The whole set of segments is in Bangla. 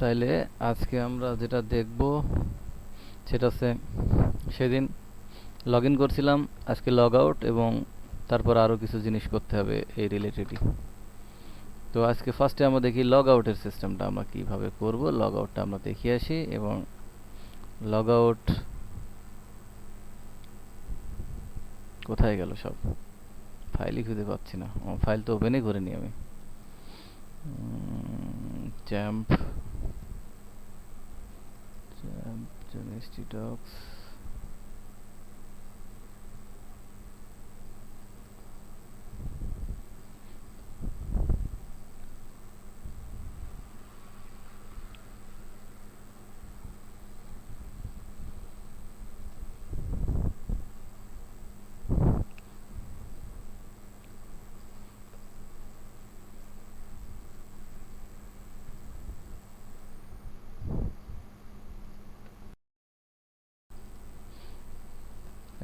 তাইলে আজকে আমরা যেটা দেখব সেটা হচ্ছে সেদিন লগ ইন করছিলাম, আজকে লগ আউট, এবং তারপর আরও কিছু জিনিস করতে হবে এই রিলেটেডই। তো আজকে ফার্স্টে আমরা দেখি লগ আউটের সিস্টেমটা আমরা কিভাবে করব। লগ আউটটা আমরা দেখিয়ে আসি, এবং লগ আউট কোথায় গেল সব, ফাইলই খুঁজে পাচ্ছি না। ফাইল তো ওপেনই করিনি আমি। জ্যাম্প ডক্স,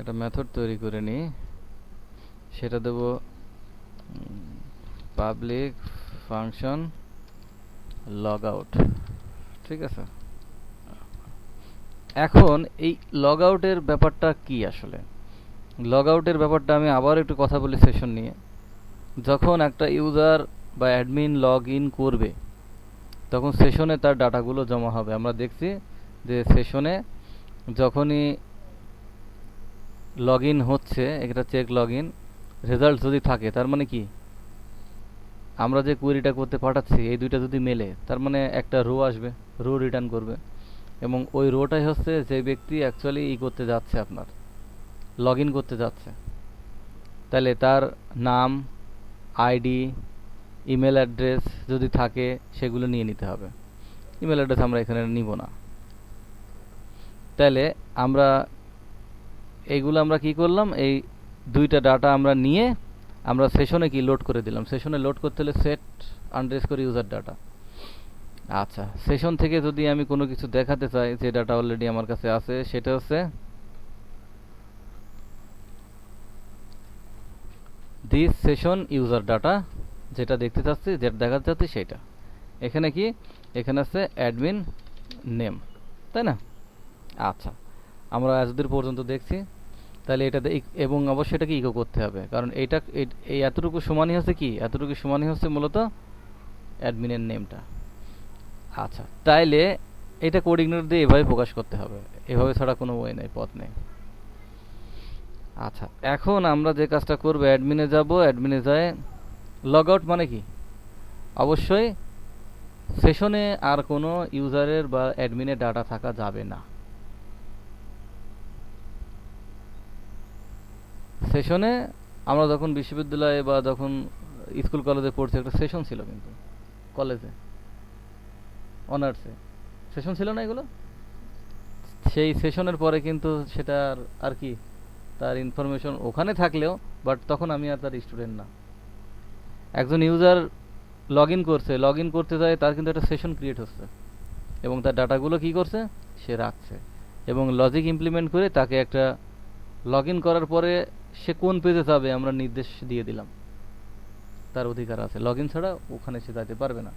একটা মেথড তৈরি করে নিই, সেটা দেব পাবলিক ফাংশন লগ আউট। ঠিক আছে, এখন এই লগ আউটের ব্যাপারটা কি আসলে? লগ আউটের ব্যাপারটা আমি আবার একটু কথা বলি সেশন নিয়ে। যখন একটা ইউজার বা অ্যাডমিন লগ ইন করবে, তখন সেশনে তার ডাটাগুলো জমা হবে। আমরা দেখছি যে সেশনে যখনই লগ ইন হচ্ছে, এটা চেক লগ ইন রেজাল্ট যদি থাকে, তার মানে কি, আমরা যে কোয়েরিটা করতে পাঠাচ্ছি এই দুইটা যদি মেলে, তার মানে একটা রো আসবে, রো রিটার্ন করবে, এবং ওই রোটাই হচ্ছে যে ব্যক্তি অ্যাকচুয়ালি করতে যাচ্ছে, আপনার লগ ইন করতে যাচ্ছে। তাহলে তার নাম, আইডি, ইমেল অ্যাড্রেস যদি থাকে সেগুলো নিয়ে নিতে হবে। ইমেল অ্যাড্রেস আমরা এখানে নিব না। তাহলে আমরা এইগুলো আমরা কি করলাম, এই দুইটা ডাটা আমরা নিয়ে আমরা সেশনে কি লোড করে দিলাম। সেশনে লোড করতে হলে সেট আন্ডারস্কোর ইউজার ডাটা। আচ্ছা, সেশন থেকে যদি আমি কোনো কিছু দেখাতে চাই যে ডাটা অলরেডি আমার কাছে আছে, সেটা হচ্ছে দিস সেশন ইউজার ডাটা, যেটা দেখতে চাচ্ছি, যেটা দেখাতে চাচ্ছি সেটা। এখানে কি, এখানে আছে অ্যাডমিন নেম, তাই না? আচ্ছা, আমরা এতদূর পর্যন্ত দেখছি। তাহলে এটা এবং অবশ্যই এটাকে ইকো করতে হবে, কারণ এইটা এই এতটুকু সমানই হচ্ছে কি, এতটুকু সমানই হচ্ছে মূলত অ্যাডমিনের নেমটা। আচ্ছা, তাইলে এটা কোড ইগনোর দিয়ে এভাবে প্রকাশ করতে হবে, এভাবে ছাড়া কোনো ওয়ে নেই, পথ নেই। আচ্ছা, এখন আমরা যে কাজটা করব, অ্যাডমিনে যাব, অ্যাডমিনে যায় লগ আউট মানে কি, অবশ্যই সেশনে আর কোনো ইউজারের বা অ্যাডমিনের ডাটা থাকা যাবে না। সেশনে আমরা যখন বিশ্ববিদ্যালয়ে বা যখন স্কুল কলেজে পড়ছি, একটা সেশন ছিল, কিন্তু কলেজে অনার্সে সেশন ছিল না এগুলো। সেই সেশনের পরে কিন্তু সেটা আর কি, তার ইনফরমেশন ওখানে থাকলেও, বাট তখন আমি আর তার স্টুডেন্ট না। একজন ইউজার লগ ইন করছে, লগ ইন করতে যায়, তার কিন্তু একটা সেশন ক্রিয়েট হচ্ছে, এবং তার ডাটাগুলো কি করছে, সে রাখছে, এবং লজিক ইমপ্লিমেন্ট করে তাকে একটা লগ ইন করার পরে সে কোন পেজে যাবে আমরা নির্দেশ দিয়ে দিলাম। তার অধিকার আছে, লগ ইন ছাড়া ওখানে সে যেতে পারবে না।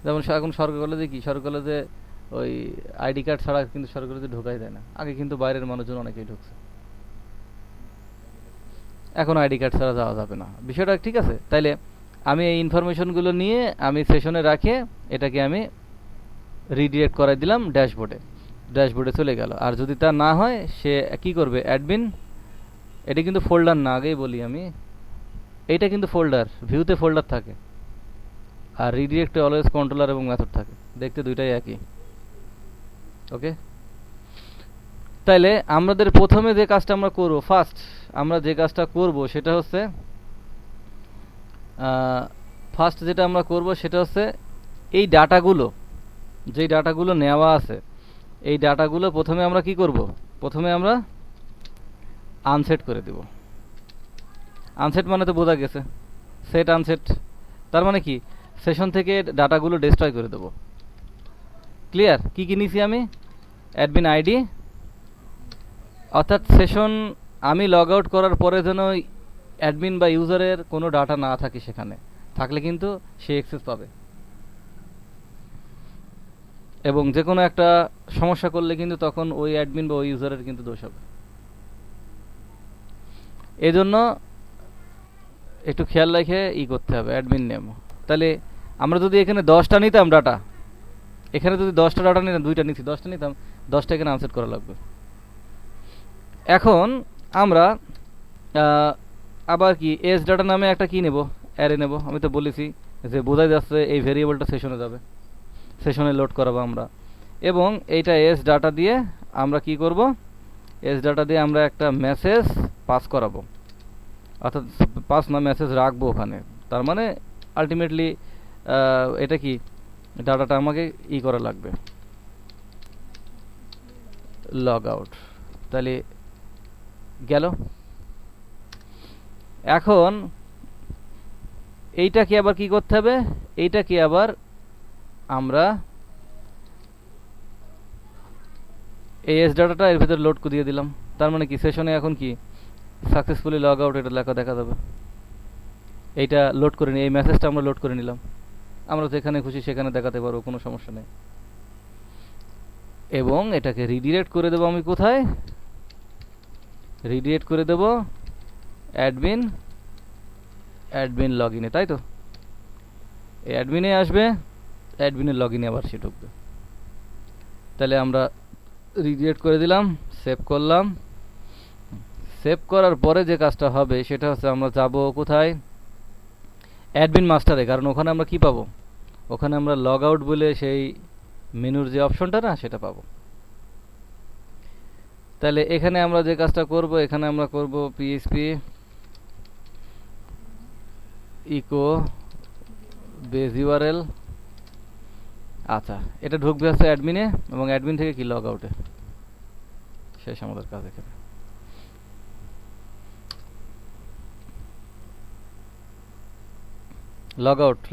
যেমন এখন সরকারি কলেজে কি, সরকারি কলেজে ওই আইডি কার্ড ছাড়া কিন্তু সরকারি কলেজে ঢোকাই যায় না। আগে কিন্তু বাইরের মানুষজন অনেকেই ঢুকছে, এখন আইডি কার্ড ছাড়া যাওয়া যাবে না। বিষয়টা ঠিক আছে? তাইলে আমি এই ইনফরমেশনগুলো নিয়ে আমি সেশনে রাখে এটাকে আমি রিডিরেক্ট করাই দিলাম ড্যাশবোর্ডে, ড্যাশবোর্ডে চলে গেল। আর যদি তা না হয়, সে কি করবে, অ্যাডমিন, এটা কিন্তু ফোল্ডার না, আগেই বলি আমি, এইটা কিন্তু ফোল্ডার, ভিউতে ফোল্ডার থাকে, আর রিডিরেক্টে অলওয়েজ কন্ট্রোলার এবং মেথড থাকে, দেখতে দুইটাই একই। ওকে, তাইলে আমাদের প্রথমে যে কাজটা আমরা করব, ফার্স্ট আমরা যে কাজটা করব সেটা হচ্ছে, ফার্স্ট যেটা আমরা করব সেটা হচ্ছে এই ডাটাগুলো, যেই ডাটাগুলো নেওয়া আছে, এই ডাটাগুলো প্রথমে আমরা কি করব, প্রথমে আমরা আনসেট করে দেব। আনসেট মানে তো বোঝা গেছে, সেট আনসেট, তার মানে কি, সেশন থেকে ডাটাগুলো ডিস্ট্রয় করে দেব। ক্লিয়ার? কি কি নিছি আমি, অ্যাডমিন আইডি, অর্থাৎ সেশন আমি লগ আউট করার পরে যেন অ্যাডমিন বা ইউজারের কোনো ডাটা না থাকে, সেখানে থাকলে কিন্তু সে অ্যাক্সেস পাবে। এবং যে কোনো একটা সমস্যা করলে কিন্তু তখন ওই অ্যাডমিন বা ওই ইউজারের কিন্তু দোষ হবে। এই জন্য একটু খেয়াল রেখে করতে হবে অ্যাডমিন নেম। তাহলে আমরা যদি এখানে 10টা নিতাম ডাটা, এখানে যদি 10টা ডাটা নিতাম, 2টা নিচ্ছি, 10টা নিতাম, 10টা এখানে আনসেট করা লাগবে। এখন আমরা আবার কি এস ডাটা নামে একটা কি নেব, অ্যারে নেব। আমি তো বলেছি যে বোঝাই যাচ্ছে এই ভেরিয়েবলটা সেশনে যাবে, সেশনে লোড করাবো আমরা। এবং এইটা এস ডাটা দিয়ে আমরা কি করব, এস ডাটা দিয়ে আমরা একটা মেসেজ পাস করাবো, অর্থাৎ পাস না মেসেজ রাখবো ওখানে। তার মানে আলটিমেটলি এটা কি ডাটাটা আমাকে করা লাগবে, লগ আউট। তাহলে গেল। এখন এইটাকে আবার কি করতে হবে, এইটাকে আবার আমরা এই এস ডাটাটা এর ভিতরে লোড দিয়ে দিলাম। তার মানে কি সেশনে এখন কি সাকসেসফুলি লগ আউট এটা লেখা দেখা যাবে। এইটা লোড করে নিই, এই মেসেজটা আমরা লোড করে নিলাম, আমরা যেখানে খুশি সেখানে দেখাতে পারবো, কোনো সমস্যা নেই। এবং এটাকে রিডিরেক্ট করে দেবো আমি কোথায়, রিডিরেক্ট করে দেবো অ্যাডমিন লগ ইনে, তাই তো? এই অ্যাডমিনে আসবে, অ্যাডমিনের লগ ইনে আবার সে ঢুকবে। তাহলে আমরা রিডিরেক্ট করে দিলাম, সেভ করলাম। সেভ করার পরে যে কাজটা হবে সেটা হচ্ছে আমরা যাব কোথায়, অ্যাডমিন মাস্টারে। কারণ ওখানে আমরা কি পাবো, ওখানে আমরা লগ আউট বলে সেই মেনুর যে অপশনটা না সেটা পাবো। তাহলে এখানে আমরা যে কাজটা করব, এখানে আমরা করব পিএইচপি ইকো বেস ইউআরএল। আচ্ছা, এটা ঢুকবে হচ্ছে অ্যাডমিনে, এবং অ্যাডমিন থেকে কি লগ আউটে। শেষ আমাদের কাজ এখানে।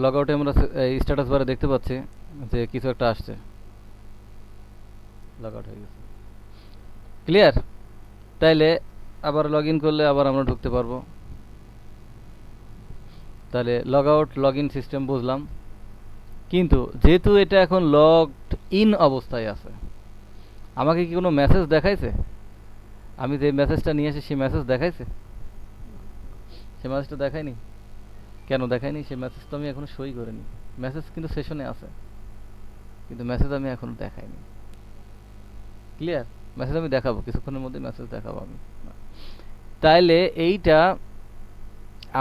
লগ আউটে আমরা স্ট্যাটাস বারে দেখতে পাচ্ছি যে কিছু একটা আসছে, লগ আউট হয়ে গেছে। ক্লিয়ার? তাইলে আবার লগ ইন করলে আবার আমরা ঢুকতে পারবো। তাহলে log out log in system বুঝলাম, কিন্তু যেহেতু এটা এখন লগড ইন অবস্থায় আছে, আমাকে কি কোনো মেসেজ দেখাইছে? আমি যে মেসেজটা নিয়ে এসে সেই মেসেজ দেখাইছে? সে মেসেজটা দেখায়নি। কেন দেখায়নি? সে মেসেজ তো আমি এখনো সই করিনি। মেসেজ কিন্তু সেশনে আছে, কিন্তু মেসেজ আমি এখনো দেখাইনি। ক্লিয়ার? মেসেজ আমি দেখাবো কিছুক্ষণের মধ্যে, মেসেজ দেখাবো আমি। তাইলে এইটা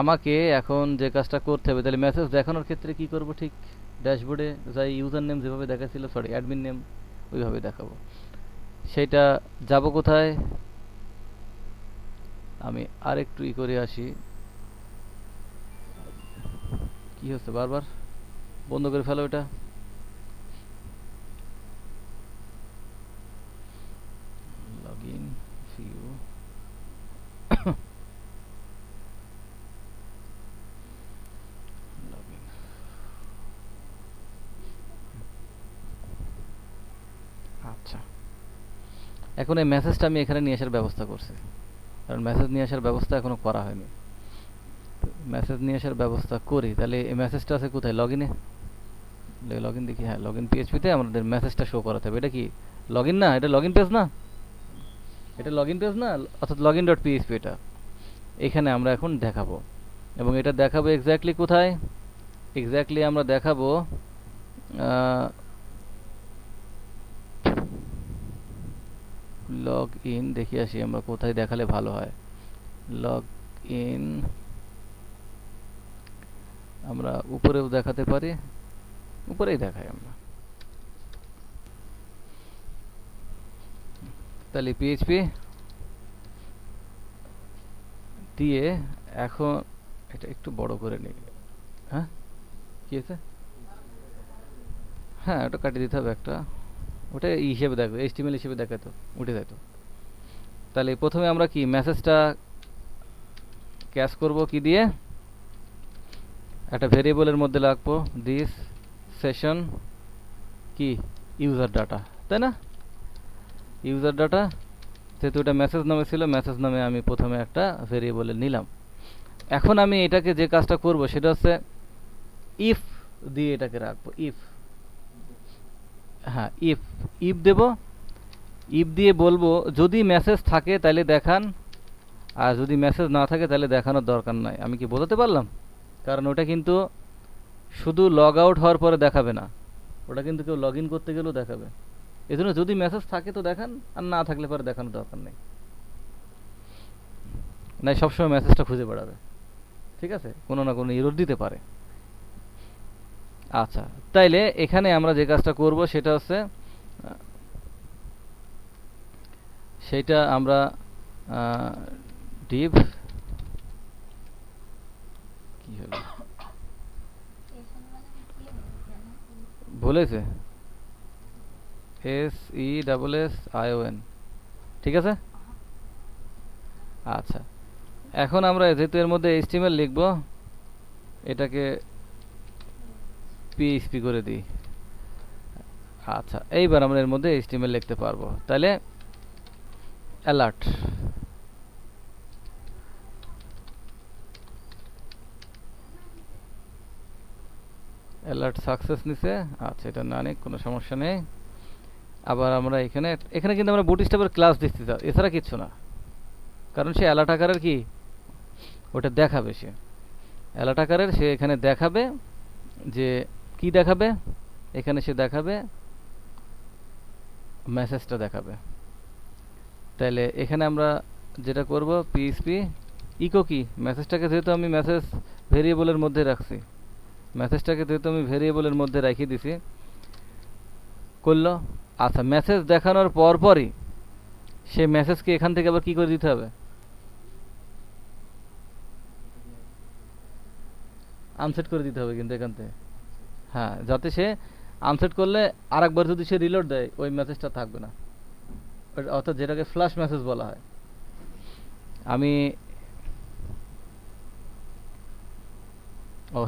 আমাকে এখন যে কাজটা করতে হবে, তাহলে মেসেজ দেখানোর ক্ষেত্রে কি করব, ঠিক ড্যাশবোর্ডে যাই ইউজার নেম যেভাবে দেখাচ্ছিল, সরি অ্যাডমিন নেম ওইভাবে দেখাবো। সেটা যাব কোথায়, আমি আরেকটু করে আসি। কি হচ্ছে বারবার, বন্ধ করে ফেলো এটা। Login view login. আচ্ছা, এখন এই মেসেজটা আমি এখানে নিয়ে আসার ব্যবস্থা করছি, কারণ মেসেজ নিয়ে আসার ব্যবস্থা এখনো করা হয়নি। মেসেজ নিয়ে আসার ব্যবস্থা করি। তাহলে এই মেসেজটা আছে কোথায়, লগ ইনে। লগ ইন দেখি, হ্যাঁ লগ ইন পিএইচপিতে আমাদের মেসেজটা শো করাতে হবে। এটা কি লগ ইন না, এটা লগ ইন পেজ না, এটা লগ ইন পেজ না, অর্থাৎ লগ ইন ডট পিএইচপি। এটা এখানে আমরা এখন দেখাবো, এবং এটা দেখাবো এক্স্যাক্টলি কোথায়, এক্স্যাক্টলি আমরা দেখাবো লগ ইন। দেখি আসি আমরা কোথায় দেখালে ভালো হয়। লগ ইন আমরা উপরেও দেখাতে পারি, উপরেই দেখাই আমরা। তাহলে পিএইচপি দিয়ে এখন এটা একটু বড় করে নিই। হ্যাঁ কি আছে, হ্যাঁ ওটা কাটিয়ে দিতে হবে একটা, ওটা হিসেবে দেখো, এইচটিএমএল হিসেবে দেখাতো, উঠে যেত। তাহলে প্রথমে আমরা কি মেসেজটা ক্যাশ করব কি দিয়ে, একটা ভেরিয়েবলের মধ্যে রাখবো দিস সেশন কি ইউজার ডাটা, তাই না? ইউজার ডাটা, যেহেতু এটা মেসেজ নামে ছিল, মেসেজ নামে আমি প্রথমে একটা ভেরিয়েবলে নিলাম। এখন আমি এটাকে যে কাজটা করব সেটা হচ্ছে ইফ দিয়ে এটাকে রাখবো। ইফ হ্যাঁ, ইফ ইফ দেব, ইফ দিয়ে বলবো যদি মেসেজ থাকে তাহলে দেখান, আর যদি মেসেজ না থাকে তাহলে দেখানোর দরকার নাই। আমি কি বোঝাতে পারলাম? কারণ ওটা কিন্তু শুধু লগ আউট হওয়ার পরে দেখাবে না, ওটা কিন্তু কেউ লগ ইন করতে গেলেও দেখাবে। এই জন্য যদি মেসেজ থাকে তো দেখান, আর না থাকলে পরে দেখানোর দরকার নেই। নাই সবসময় মেসেজটা খুঁজে বেড়াবে, ঠিক আছে, কোনো না কোনো এরর দিতে পারে। আচ্ছা, তাইলে এখানে আমরা যে কাজটা করব সেটা হচ্ছে সেটা আমরা ডিভ কি হলো বলেছে, SESSION, ঠিক আছে। আচ্ছা, এখন আমরা যেহেতু এর মধ্যে HTML লিখব, এটাকে PHP করে দিই। আচ্ছা, এইবার আমরা এর মধ্যে HTML লিখতে পারবো। তাহলে অ্যালার্ট, অ্যালার্ট সাকসেস নিছে। আচ্ছা, এটা না নিক, কোনো সমস্যা নেই। আবার আমরা এখানে এখানে কিন্তু আমরা বুটস্ট্র্যাপের ক্লাস দিচ্ছি, এছাড়া কিচ্ছু না। কারণ সে অ্যালার্ট আকারের কি ওটা দেখাবে, সে অ্যালার্ট আকারের সে এখানে দেখাবে যে কি দেখাবে, এখানে সে দেখাবে মেসেজটা দেখাবে। তাহলে এখানে আমরা যেটা করব পিএইচপি ইকো কি, মেসেজটাকে যেহেতু আমি মেসেজ ভেরিয়েবলের মধ্যে রাখছি, মেসেজটাকে যেহেতু আমি ভেরিয়েবলের মধ্যে রেখে দিছি, করলো। আচ্ছা, মেসেজ দেখানোর পরপরই সেই মেসেজকে এখান থেকে আবার কি করে দিতে হবে, আনসেট করে দিতে হবে কিন্তু এখান থেকে। হ্যাঁ, যাতে সে আনসেট করলে আরেকবার যদি সে রিলোড দেয় ওই মেসেজটা থাকবে না, অর্থাৎ যেটাকে ফ্ল্যাশ মেসেজ বলা হয়। আমি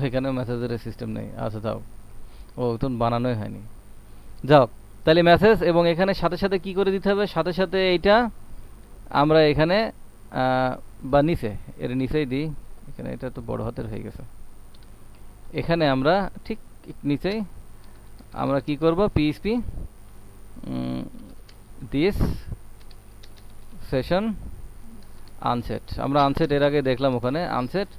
এখানে মেসেজের সিস্টেম নেই। আচ্ছা যাও, তখন বানানোই হয়নি। যাও, তাহলে মেসেজ এবং এখানে সাথে সাথে কি করে দিতে হবে, সাথে সাথে এইটা আমরা এখানে বা নিচে, এর নিচেই দিই। এখানে এটা তো বড় হাতের হয়ে গেছে, এখানে আমরা ঠিক নিচেই আমরা কি করব, পিএইচপি দিস সেশন আনসেট। আমরা আনসেট এর আগে দেখলাম, ওখানে আনসেট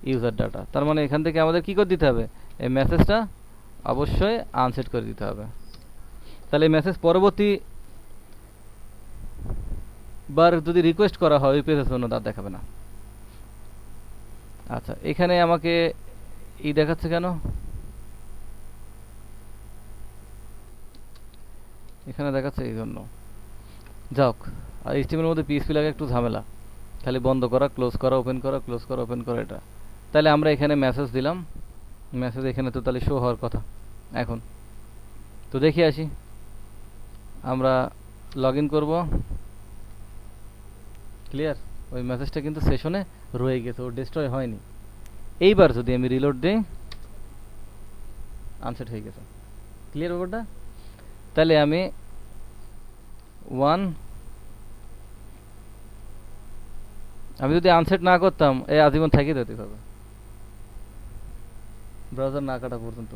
ইউজার ডাটা, তার মানে এখান থেকে আমাদের কি করে দিতে হবে, এই মেসেজটা অবশ্যই আনসেট করে দিতে হবে। তাহলে এই মেসেজ পরবর্তী বার যদি রিকোয়েস্ট করা হয় ওই পেজের জন্য তার দেখাবে না। আচ্ছা, এখানে আমাকে দেখাচ্ছে কেন, এখানে দেখাচ্ছে এই জন্য। যাক, আর HTML এর মধ্যে পিএইচপি লাগে একটু ঝামেলা, খালি বন্ধ করা, ক্লোজ করা, ওপেন করা, ক্লোজ করা, ওপেন করা, এটা। তাহলে আমরা এখানে মেসেজ দিলাম, মেসেজ এখানে তো তাহলে শো হওয়ার কথা। এখন তো দেখে আসি, আমরা লগ ইন করবো। ক্লিয়ার, ওই মেসেজটা কিন্তু সেশনে রয়ে গেছে, ও ডিস্ট্রয় হয়নি। এইবার যদি আমি রিলোড দিই, আনসেট হয়ে গেছে। ক্লিয়ার ব্যাপারটা? তাহলে আমি আমি যদি আনসেট না করতাম এই আজীবন থাকিয়ে দিতে হবে, ব্রাউজার না কাটা পর্যন্ত।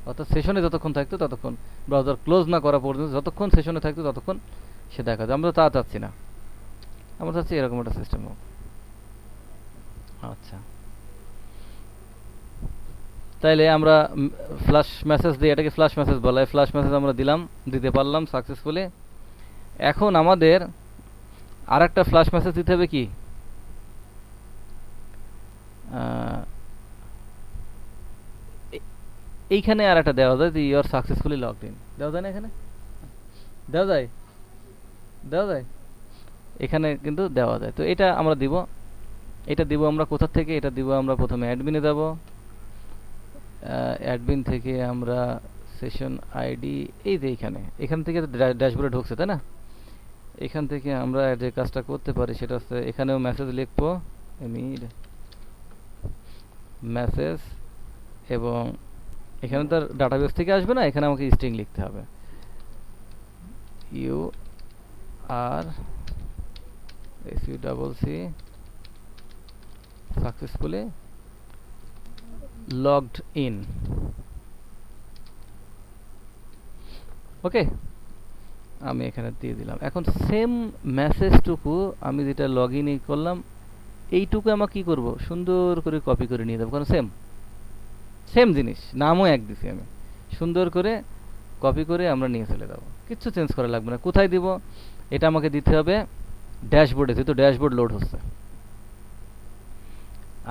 অর্থাৎ সেশনে যতক্ষণ থাকতো ততক্ষণ, ব্রাউজার ক্লোজ না করা পর্যন্ত যতক্ষণ সেশনে থাকতো ততক্ষণ সে দেখা যায়। আমরা তো তা চাচ্ছি না, আমরা চাচ্ছি এরকম একটা সিস্টেম হোক। আচ্ছা, তাইলে আমরা ফ্ল্যাশ মেসেজ দিই, এটাকে ফ্ল্যাশ মেসেজ বলা হয়। ফ্ল্যাশ মেসেজ আমরা দিলাম, দিতে পারলাম সাকসেসফুলি। এখন আমাদের আর একটা ফ্ল্যাশ মেসেজ দিতে হবে কি, এইখানে আর একটা দেওয়া যায় যে you are successfully logged in, দেওয়া যায় না এখানে, দেওয়া যায়, দেওয়া যায় এখানে কিন্তু দেওয়া যায়। তো এটা আমরা দিব, এটা দিব আমরা কোথা থেকে, এটা দিব আমরা প্রথমে অ্যাডমিনে যাব, অ্যাডমিন থেকে আমরা সেশন আইডি, এই যে এখান থেকে ড্যাশবোর্ডে ঢুকছে তাই না, এখান থেকে আমরা যে কাজটা করতে পারি সেটা হচ্ছে এখানেও মেসেজ লিখবো, মেসেজ, এবং এখানে তার ডাটাবেস থেকে আসবে না, এখানে আমাকে স্ট্রিং লিখতে হবে, you are SUCC successfully logged in. Okay, আমি এখানে দিয়ে দিলাম। এখন সেম মেসেজটুকু আমি যেটা লগ ইন করলাম এইটুকু আমার কি করব, সুন্দর করে কপি করে নিয়ে যাবো, কারণ সেম সেম জিনিস, নামও এক দিছি আমি, সুন্দর করে কপি করে আমরা নিয়ে চলে যাবো, কিচ্ছু চেঞ্জ করা লাগবে না। কোথায় দিব, এটা আমাকে দিতে হবে ড্যাশবোর্ডে, যেহেতু ড্যাশবোর্ড লোড হচ্ছে।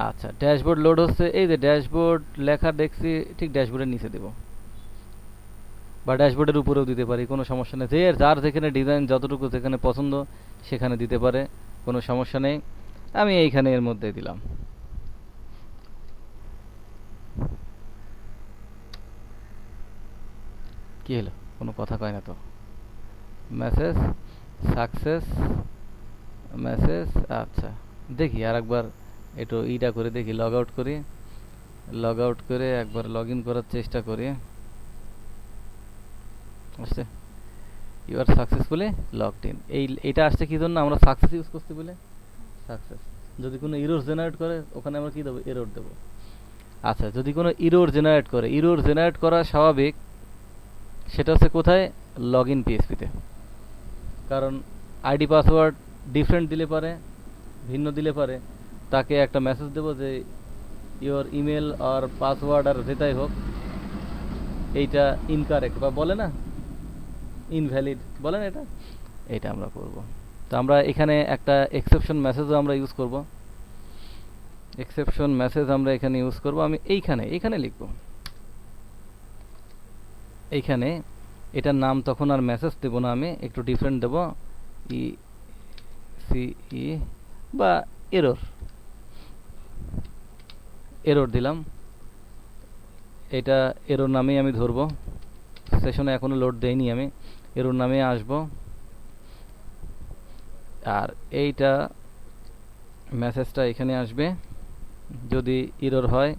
আচ্ছা, ড্যাশবোর্ড লোড হচ্ছে, এই যে ড্যাশবোর্ড লেখা দেখছি, ঠিক ড্যাশবোর্ডের নিচে দেব, বা ড্যাশবোর্ডের উপরেও দিতে পারি, কোনো সমস্যা নেই। যে যার যেখানে ডিজাইন যতটুকু যেখানে পছন্দ সেখানে দিতে পারে, কোনো সমস্যা নেই। আমি এইখানে এর মধ্যে দিলাম। কি হলো, কোনো কথা কয় না তো। Message success message. আচ্ছা, দেখি আর একবার একটু ইটা করে দেখি, লগ আউট করি, লগ আউট করে একবার লগ ইন করার চেষ্টা করি। আসছে, you are successfully logged in. এইটা আসছে কি জন্য, আমরা সাকসেস ইউজ করতে বলে সাকসেস। যদি কোনো ইরোর জেনারেট করে ওখানে আমরা কি দেবো, এরর দেবো। আচ্ছা, যদি কোনো ইরোর জেনারেট করে, ইরোর জেনারেট করা স্বাভাবিক, সেটা হচ্ছে কোথায়, লগ ইন পিএসপিতে। কারণ আইডি পাসওয়ার্ড ডিফারেন্ট দিলে পারে, ভিন্ন দিলে পারে, তাকে একটা মেসেজ দেবো যে ইওর ইমেল আর পাসওয়ার্ড আর যেটাই হোক এইটা ইনকারেক্ট, বা বলে না ইনভ্যালিড বলে না, এটা এটা আমরা করব। তো আমরা এখানে একটা এক্সেপশন মেসেজও আমরা ইউজ করব, এক্সেপশন মেসেজ আমরা এখানে ইউজ করব। আমি এইখানে লিখব, এইখানে এটার নাম তখন আর মেসেজ দেব না, আমি একটু ডিফারেন্ট দেব, ই সি ই বা এরর, এরর দিলাম। এটা এরর নামেই আমি ধরব, সেশনে এখনো লোড দেইনি আমি, এরর নামে আসব। আর এইটা মেসেজটা এখানে আসবে, যদি এরর হয়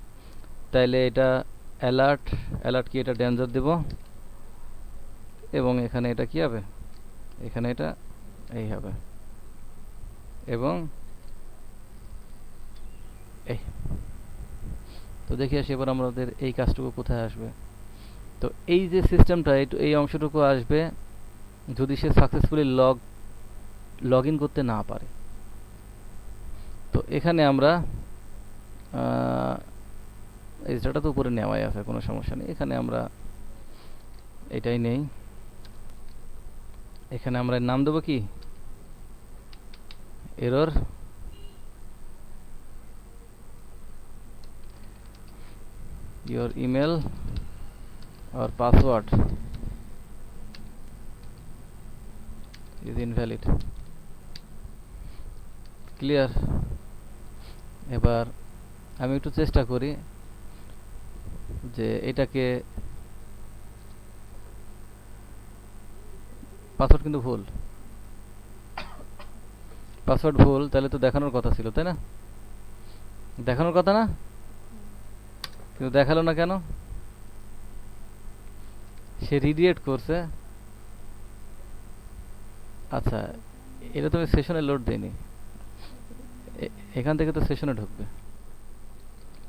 তাহলে এটা অ্যালার্ট, অ্যালার্ট কি এটা ডেঞ্জার দেব, এবং এখানে এটা কি হবে, এখানে এটা এই হবে, এবং এই। তো দেখি আসি এবার আমাদের এই কাজটুকু কোথায় আসবে। তো এই যে সিস্টেমটা, এই অংশটুকু আসবে যদি সে সাকসেসফুলি লগ ইন করতে না পারে। তো এখানে আমরা এই ডাটা তো উপরে নেওয়াই আছে, কোনো সমস্যা নেই। এখানে আমরা এটাই নেই, এখানে আমরা নাম দেবো কি, error your email or password is invalid, clear. এবার আমি একটু চেষ্টা করি যে এটাকে, পাসওয়ার্ড কিন্তু ভুল, পাসওয়ার্ড ভুল, তাহলে তো দেখানোর কথা ছিল, তাই না, দেখানোর কথা না, কিন্তু দেখালো না কেন, সে রিডিয়েট করছে। আচ্ছা, এটা তো আমি সেশনে লোড দিইনি, এখান থেকে তো সেশনে ঢুকবে,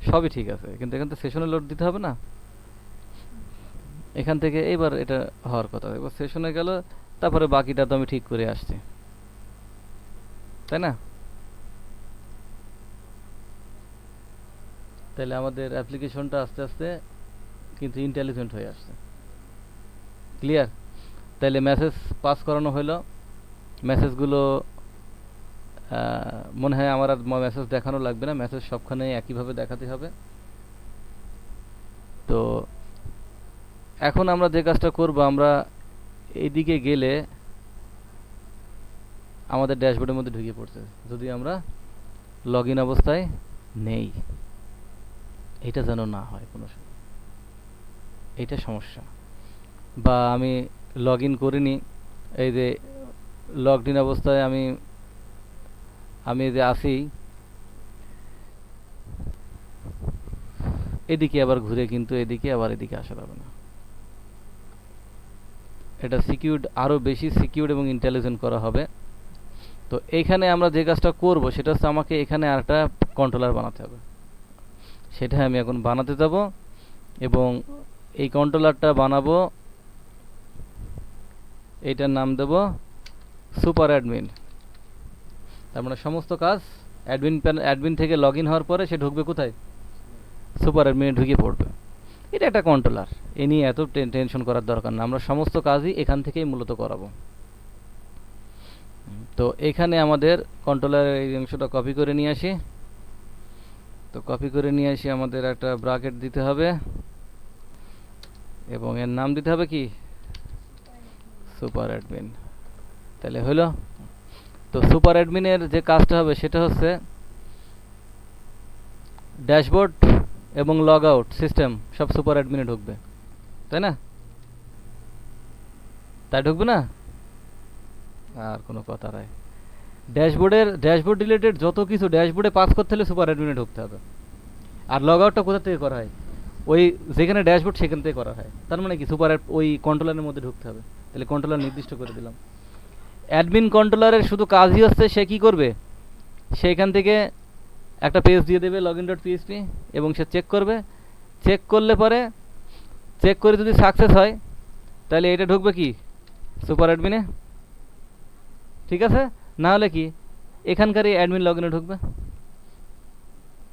সবই ঠিক আছে, কিন্তু এখান থেকে সেশনে লোড দিতে হবে না, এখান থেকে এইবার এটা হওয়ার কথা, এবার সেশনে গেল, তারপরে বাকিটা তো আমি ঠিক করে আসছি, তাই না। তাহলে আমাদের অ্যাপ্লিকেশনটা আস্তে আস্তে কিন্তু ইন্টেলিজেন্ট হয়ে আসছে, ক্লিয়ার। তাহলে মেসেজ পাস করানো হলো, মেসেজগুলো মনে হয় আমার আর মেসেজ দেখানো লাগবে না, মেসেজ সবখানে একইভাবে দেখাতে হবে। তো এখন আমরা যে কাজটা করব, আমরা এইদিকে গেলে আমাদের ড্যাশবোর্ডের মধ্যে ঢুকে পড়ছে, যদি আমরা লগ ইন অবস্থায় নেই, এটা যেন না হয় কোনো, এইটা সমস্যা। বা আমি লগ ইন করিনি, এই যে লগড ইন অবস্থায় আমি যে আসি, এদিকে আবার ঘুরে কিন্তু এদিকে আবার এদিকে আসা যাবে না, এটা সিকিউরড, আরও বেশি সিকিউরড এবং ইন্টেলিজেন্ট করা হবে। তো এইখানে আমরা যে কাজটা করব সেটা হচ্ছে আমাকে এখানে আরেকটা কন্ট্রোলার বানাতে হবে, সেটা আমি এখন বানাতে যাব, এবং এই কন্ট্রোলারটা বানাবো এইটার নাম দেব সুপার অ্যাডমিন। তার মানে সমস্ত কাজ অ্যাডমিন থেকে লগ ইন হওয়ার পরে সে ঢুকবে কোথায়? সুপার অ্যাডমিনে ঢুকে পড়বে। এটা একটা কন্ট্রোলার, এ নিয়ে এত টেনশন করার দরকার না, আমরা সমস্ত কাজই এখান থেকেই মূলত করাবো। তো এখানে আমাদের কন্ট্রোলারের এই অংশটা কপি করে নিয়ে আসি। তো কপি করে নিয়ে আসি, আমাদের একটা ব্র্যাকেট দিতে হবে এবং এর নাম দিতে হবে কি? Super admin. তাহলে হলো। তো সুপার অ্যাডমিনের যে কাজটা হবে সেটা হচ্ছে ড্যাশবোর্ড এবং লগ আউট সিস্টেম সব সুপার অ্যাডমিনে ঢুকবে, তাই না? তাই ঢুকবে না? আর কোনো কথা নাই। ড্যাশবোর্ড রিলেটেড যত কিছু ড্যাশবোর্ডে পাস করতে হলে সুপার অ্যাডমিনে ঢুকতে হবে। আর লগ আউটটা কোথা থেকে করা হয়? ওই যেখানে ড্যাশবোর্ড সেখান থেকে করা হয়। তার মানে কি ওই কন্ট্রোলারের মধ্যে ঢুকতে হবে। তাহলে কন্ট্রোলার নির্দিষ্ট করে দিলাম। অ্যাডমিন কন্ট্রোলারের শুধু কাজই হচ্ছে সে কি করবে, সেইখান থেকে একটা পেজ দিয়ে দেবে login.php এবং সে চেক করবে। চেক করলে পরে চেক করে যদি সাকসেস হয় তাহলে এটা ঢুকবে কি? সুপার অ্যাডমিনে, ঠিক আছে? না হলে কি এখানকারই অ্যাডমিন লগইনে ঢুকবে।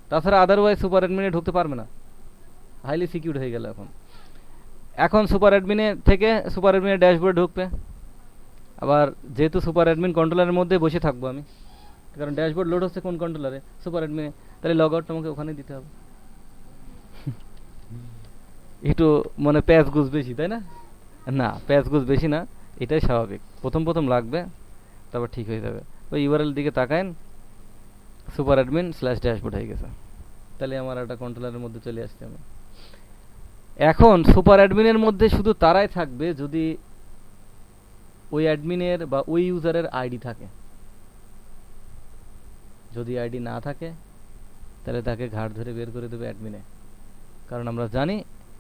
তাছাড়া আদারওয়াইজ সুপার অ্যাডমিনে ঢুকতে পারবে না, হাইলি সিকিউর হয়ে গেল। এখন সুপার অ্যাডমিনে থেকে সুপার অ্যাডমিনের ড্যাশবোর্ডে ঢুকবে। আবার যেহেতু সুপার অ্যাডমিন কন্ট্রোলারের মধ্যে বসে থাকবো আমি, কারণ ড্যাশবোর্ড লোড হচ্ছে কোন কন্ট্রোলারে? সুপার অ্যাডমিনে। তাহলে লগ আউট তোমাকে ওখানে দিতে হবে। একটু মানে প্যাচ গুজ বেশি, তাই না? না, প্যাচ গুজ বেশি না, এটাই স্বাভাবিক। প্রথম লাগবে, তারপর ঠিক হয়ে যাবে। ওই ইউআরএল দিকে তাকায়েন, সুপার অ্যাডমিন /ড্যাশবোর্ড হয়ে গেছে। তাহলে আমার একটা কন্ট্রোলারের মধ্যে চলে আসছে। আমি এখন সুপার অ্যাডমিনের মধ্যে শুধু তারাই থাকবে যদি ওই অ্যাডমিনের বা ওই ইউজারের আইডি থাকে। যদি আইডি না থাকে তাহলে তাকে ঘাট ধরে বের করে দেবে অ্যাডমিনে, কারণ আমরা জানি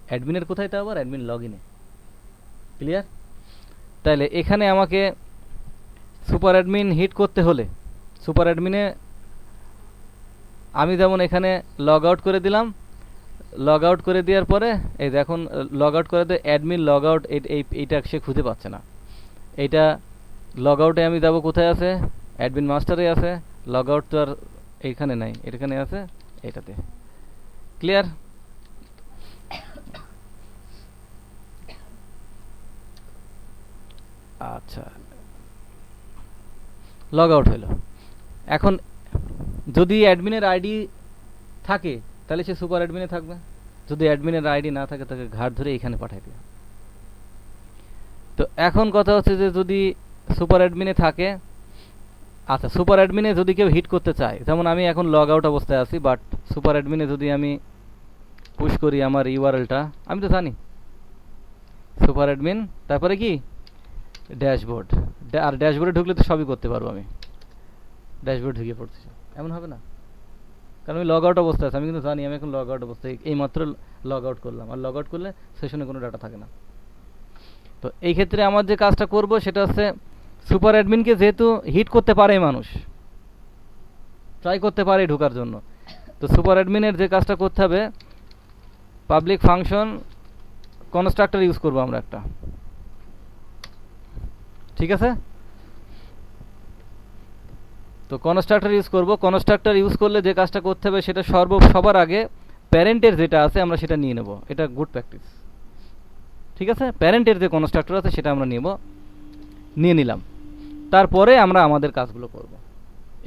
অ্যাডমিনের কোথায়, তা আবার অ্যাডমিন লগইনে। ক্লিয়ার? তাহলে এখানে আমাকে সুপার অ্যাডমিন হিট করতে হলে সুপার অ্যাডমিনে আমি যেমন এখানে লগ আউট করে দিলাম। লগ আউট করে দেওয়ার পরে এই দেখুন লগ আউট করে দিয়ে অ্যাডমিন লগ আউট, এইটা সে খুঁজে পাচ্ছে না। এইটা লগ আউটে আমি যাব, কোথায় আছে? অ্যাডমিন মাস্টারে আছে। লগ আউট তো আর এইখানে নাই, এখানে আছে এটাতে। ক্লিয়ার? আচ্ছা, লগ আউট হলো। এখন যদি অ্যাডমিনের আইডি থাকে তাহলে সে সুপার অ্যাডমিনে থাকবে। যদি অ্যাডমিনের আইডি না থাকে তাকে ঘাট ধরে এখানে পাঠাই দিবে। তো এখন কথা হচ্ছে যে যদি সুপার অ্যাডমিনে থাকে, আচ্ছা সুপার অ্যাডমিনে যদি কেউ হিট করতে চায়, যেমন আমি এখন লগ আউট অবস্থায় আছি, বাট সুপার অ্যাডমিনে যদি আমি পুশ করি আমার ইউআরএলটা, আমি তো জানি সুপার অ্যাডমিন, তারপরে কি ড্যাশবোর্ড। আর ড্যাশবোর্ডে ঢুকলে তো সবই করতে পারবো আমি। ড্যাশবোর্ড ঢুকে পড়তেছি, এমন হবে না, কারণ আমি লগ আউট অবস্থায় আছি। আমি কিন্তু জানি আমি এখন লগ আউট অবস্থায়, এইমাত্র লগ আউট করলাম। আর লগ আউট করলে সেশনে কোনো ডাটা থাকে না। তো এই ক্ষেত্রে আমার যে কাজটা করব সেটা হচ্ছে সুপার অ্যাডমিনকে যেহেতু হিট করতে পারে মানুষ, ট্রাই করতে পারে ঢোকার জন্য, তো সুপার অ্যাডমিনের যে কাজটা করতে হবে, পাবলিক ফাংশন কনস্ট্রাক্টর ইউজ করবো আমরা একটা, ঠিক আছে? তো কনস্ট্রাক্টর ইউজ করব। কনস্ট্রাক্টর ইউজ করলে যে কাজটা করতে হবে সেটা সবার আগে প্যারেন্টের যেটা আছে আমরা সেটা নিয়ে নেব। এটা গুড প্র্যাকটিস, ঠিক আছে? প্যারেন্টের যে কনস্ট্রাক্টর আছে সেটা আমরা নিয়ে নিলাম। তারপরে আমরা আমাদের কাজগুলো করব।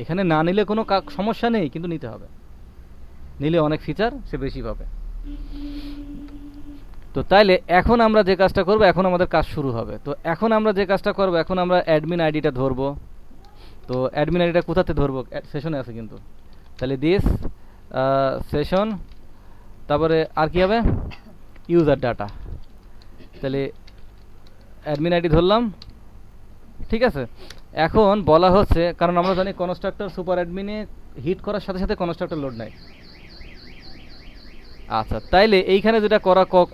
এখানে না নিলে কোনো সমস্যা নেই, কিন্তু নিতে হবে। নিলে অনেক ফিচার সে বেশি পাবে। তো তাইলে এখন আমরা যে কাজটা করব, এখন আমাদের কাজ শুরু হবে। তো এখন আমরা যে কাজটা করব, এখন আমরা অ্যাডমিন আইডিটা ধরবো। তো অ্যাডমিন আইডিটা কোথাতে ধরবো? সেশনে আছে কিন্তু। তাহলে দিস সেশন, তারপরে আর কি হবে? User data. তাহলে অ্যাডমিন আইডি ধরলাম, ঠিক আছে? এখন বলা হচ্ছে, কারণ আমরা জানি কনস্ট্রাক্টর সুপার অ্যাডমিনে হিট করার সাথে সাথে কনস্ট্রাক্টর লোড নেয়। আচ্ছা, তাইলে এইখানে যেটা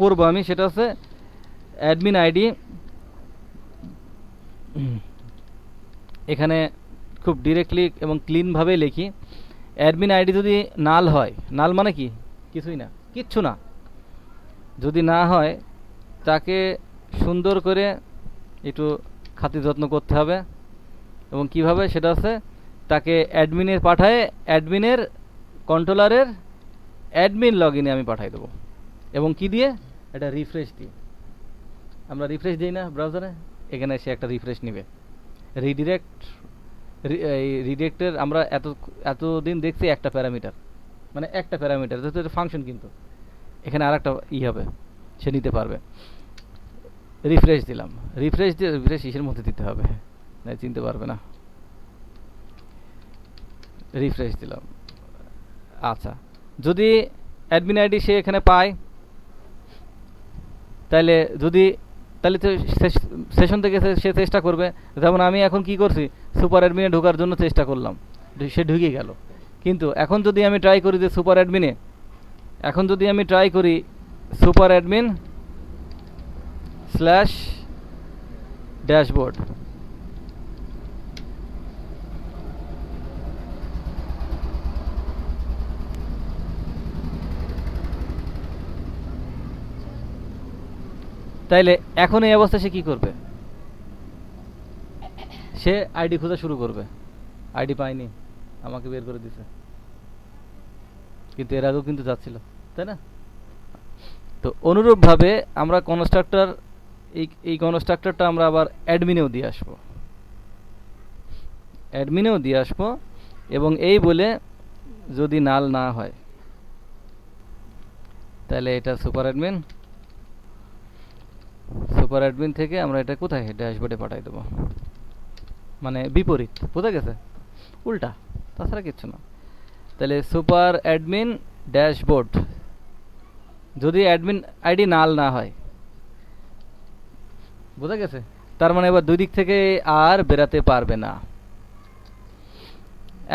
করবো আমি সেটা হচ্ছে অ্যাডমিন আইডি। এখানে খুব ডিরেক্টলি এবং ক্লিনভাবে লিখি, অ্যাডমিন আইডি যদি নাল হয়, নাল মানে কি? কিছুই না, কিচ্ছু না। যদি না হয় তাকে সুন্দর করে একটু খাতির যত্ন করতে হবে। এবং কিভাবে সেটা হচ্ছে তাকে অ্যাডমিনের পাঠায়, অ্যাডমিনের কন্ট্রোলারের অ্যাডমিন লগ ইনে আমি পাঠাই দেবো। এবং কি দিয়ে? এটা রিফ্রেশ দিয়ে। আমরা রিফ্রেশ দিই না ব্রাউজারে, এখানে সে একটা রিফ্রেশ নেবে। রিডিরেক্ট, এই রিডিরেক্টের আমরা এতদিন দেখছি একটা প্যারামিটার, মানে একটা প্যারামিটার যেহেতু এটা ফাংশন, কিন্তু এখানে আর একটা হবে, সে নিতে পারবে। রিফ্রেশ দিলাম, রিফ্রেশ দিয়ে রিফ্রেশ ইসের মধ্যে দিতে হবে, না চিনতে পারবে না। রিফ্রেশ দিলাম। আচ্ছা, যদি অ্যাডমিন আইডি সে এখানে পায়, তাহলে তো সেশন থেকে সে চেষ্টা করবে। যেমন আমি এখন কি করছি, সুপার অ্যাডমিনে ঢোকার জন্য চেষ্টা করলাম, সে ঢুকে গেল। কিন্তু এখন যদি আমি ট্রাই করি যে সুপার অ্যাডমিনে, এখন যদি আমি ট্রাই করি সুপার অ্যাডমিন স্ল্যাশ ড্যাশবোর্ড, তাইলে এখন এই অবস্থায় সে কি করবে? সে আইডি খোঁজা শুরু করবে। আইডি পায়নি, আমাকে বের করে দিছে, কিন্তু এর আগেও কিন্তু যাচ্ছিল, তাই না? তো অনুরূপভাবে আমরা কনস্ট্রাক্টর, এই কনস্ট্রাক্টরটা আমরা আবার অ্যাডমিনেও দিয়ে আসবো, অ্যাডমিনেও দিয়ে আসবো। এবং এই বলে যদি নাল না হয়, তাহলে এটা সুপার অ্যাডমিন, সুপার অ্যাডমিন থেকে আমরা এটা কোথায়? ড্যাশবোর্ডে পাঠাই দেবো। মানে বিপরীত, বোঝা গেছে? উল্টা, তাছাড়া কিচ্ছু না। তাহলে সুপার অ্যাডমিন ড্যাশবোর্ড, যদি অ্যাডমিন আইডি নাল না হয়, বোঝা গেছে? তার মানে এবার দুই দিক থেকে আর বেরাতে পারবে না।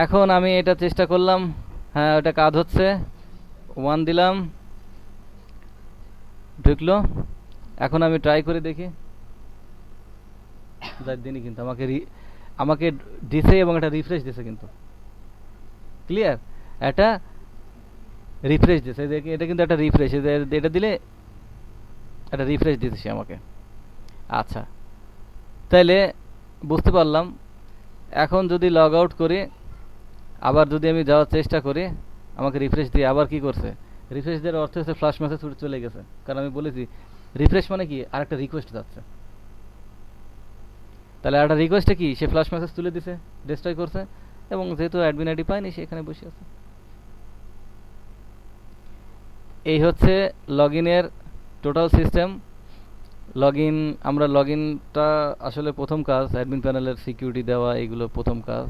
এখন আমি এটা চেষ্টা করলাম, হ্যাঁ ওটা কাজ হচ্ছে, 1 দিলাম, ঢুকলো। এখন আমি ট্রাই করে দেখি, দিনই কিন্তু আমাকে দিছে এবং এটা রিফ্রেশ দিছে, কিন্তু ক্লিয়ার, এটা রিফ্রেশ দিছে, এটা কিন্তু একটা রিফ্রেশ, এটা দিলে একটা রিফ্রেশ দিতেছে আমাকে। আচ্ছা, তাইলে বুঝতে পারলাম। এখন যদি লগ আউট করি, আবার যদি আমি যাওয়ার চেষ্টা করি, আমাকে রিফ্রেশ দিয়ে আবার কি করছে? রিফ্রেশ দেওয়ার অর্থ হচ্ছে ফ্লাশ মেসেজ চলে গেছে, কারণ আমি বলেছি রিফ্রেশ মানে কি, আর একটা রিকোয়েস্ট যাচ্ছে। তাহলে একটা রিকোয়েস্টে কি, সে ফ্লাশ মেসেজ তুলে দিছে, ডিস্ট্রয় করছে, এবং যেহেতু অ্যাডমিন আইডি পায়নি, সে এখানে বসে আছে। এই হচ্ছে লগ ইনের টোটাল সিস্টেম। আমরা লগ ইনটা আসলে প্রথম কাজ, অ্যাডমিন প্যানেলের সিকিউরিটি দেওয়া, এগুলো প্রথম কাজ।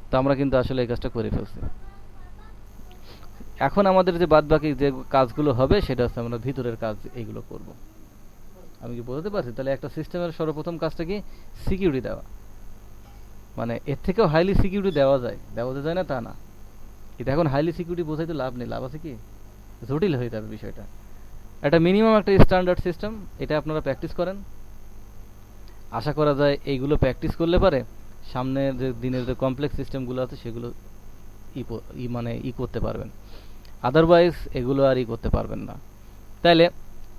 তো আমরা কিন্তু আসলে এই কাজটা করে ফেলছি। এখন আমাদের যে বাদবাকি যে কাজগুলো হবে, সেটা হচ্ছে আমরা ভিতরের কাজ এইগুলো করব। আমি কি বোঝাতে পারছি? তাহলে একটা সিস্টেমের সর্বপ্রথম কাজটা কি? সিকিউরিটি দেওয়া। মানে এর থেকেও হাইলি সিকিউরিটি দেওয়া যায় না তা না, এটা এখন হাইলি সিকিউরিটি বোঝাইতে লাভ নেই, লাভ আছে কি? জটিল হয়ে যাবে বিষয়টা। একটা মিনিমাম একটা স্ট্যান্ডার্ড সিস্টেম, এটা আপনারা প্র্যাকটিস করেন। আশা করা যায় এইগুলো প্র্যাকটিস করলে পারে সামনের যে দিনের যে কমপ্লেক্স সিস্টেমগুলো আছে, সেগুলো করতে পারবেন। আদারওয়াইজ এগুলো আর করতে পারবেন না। তাইলে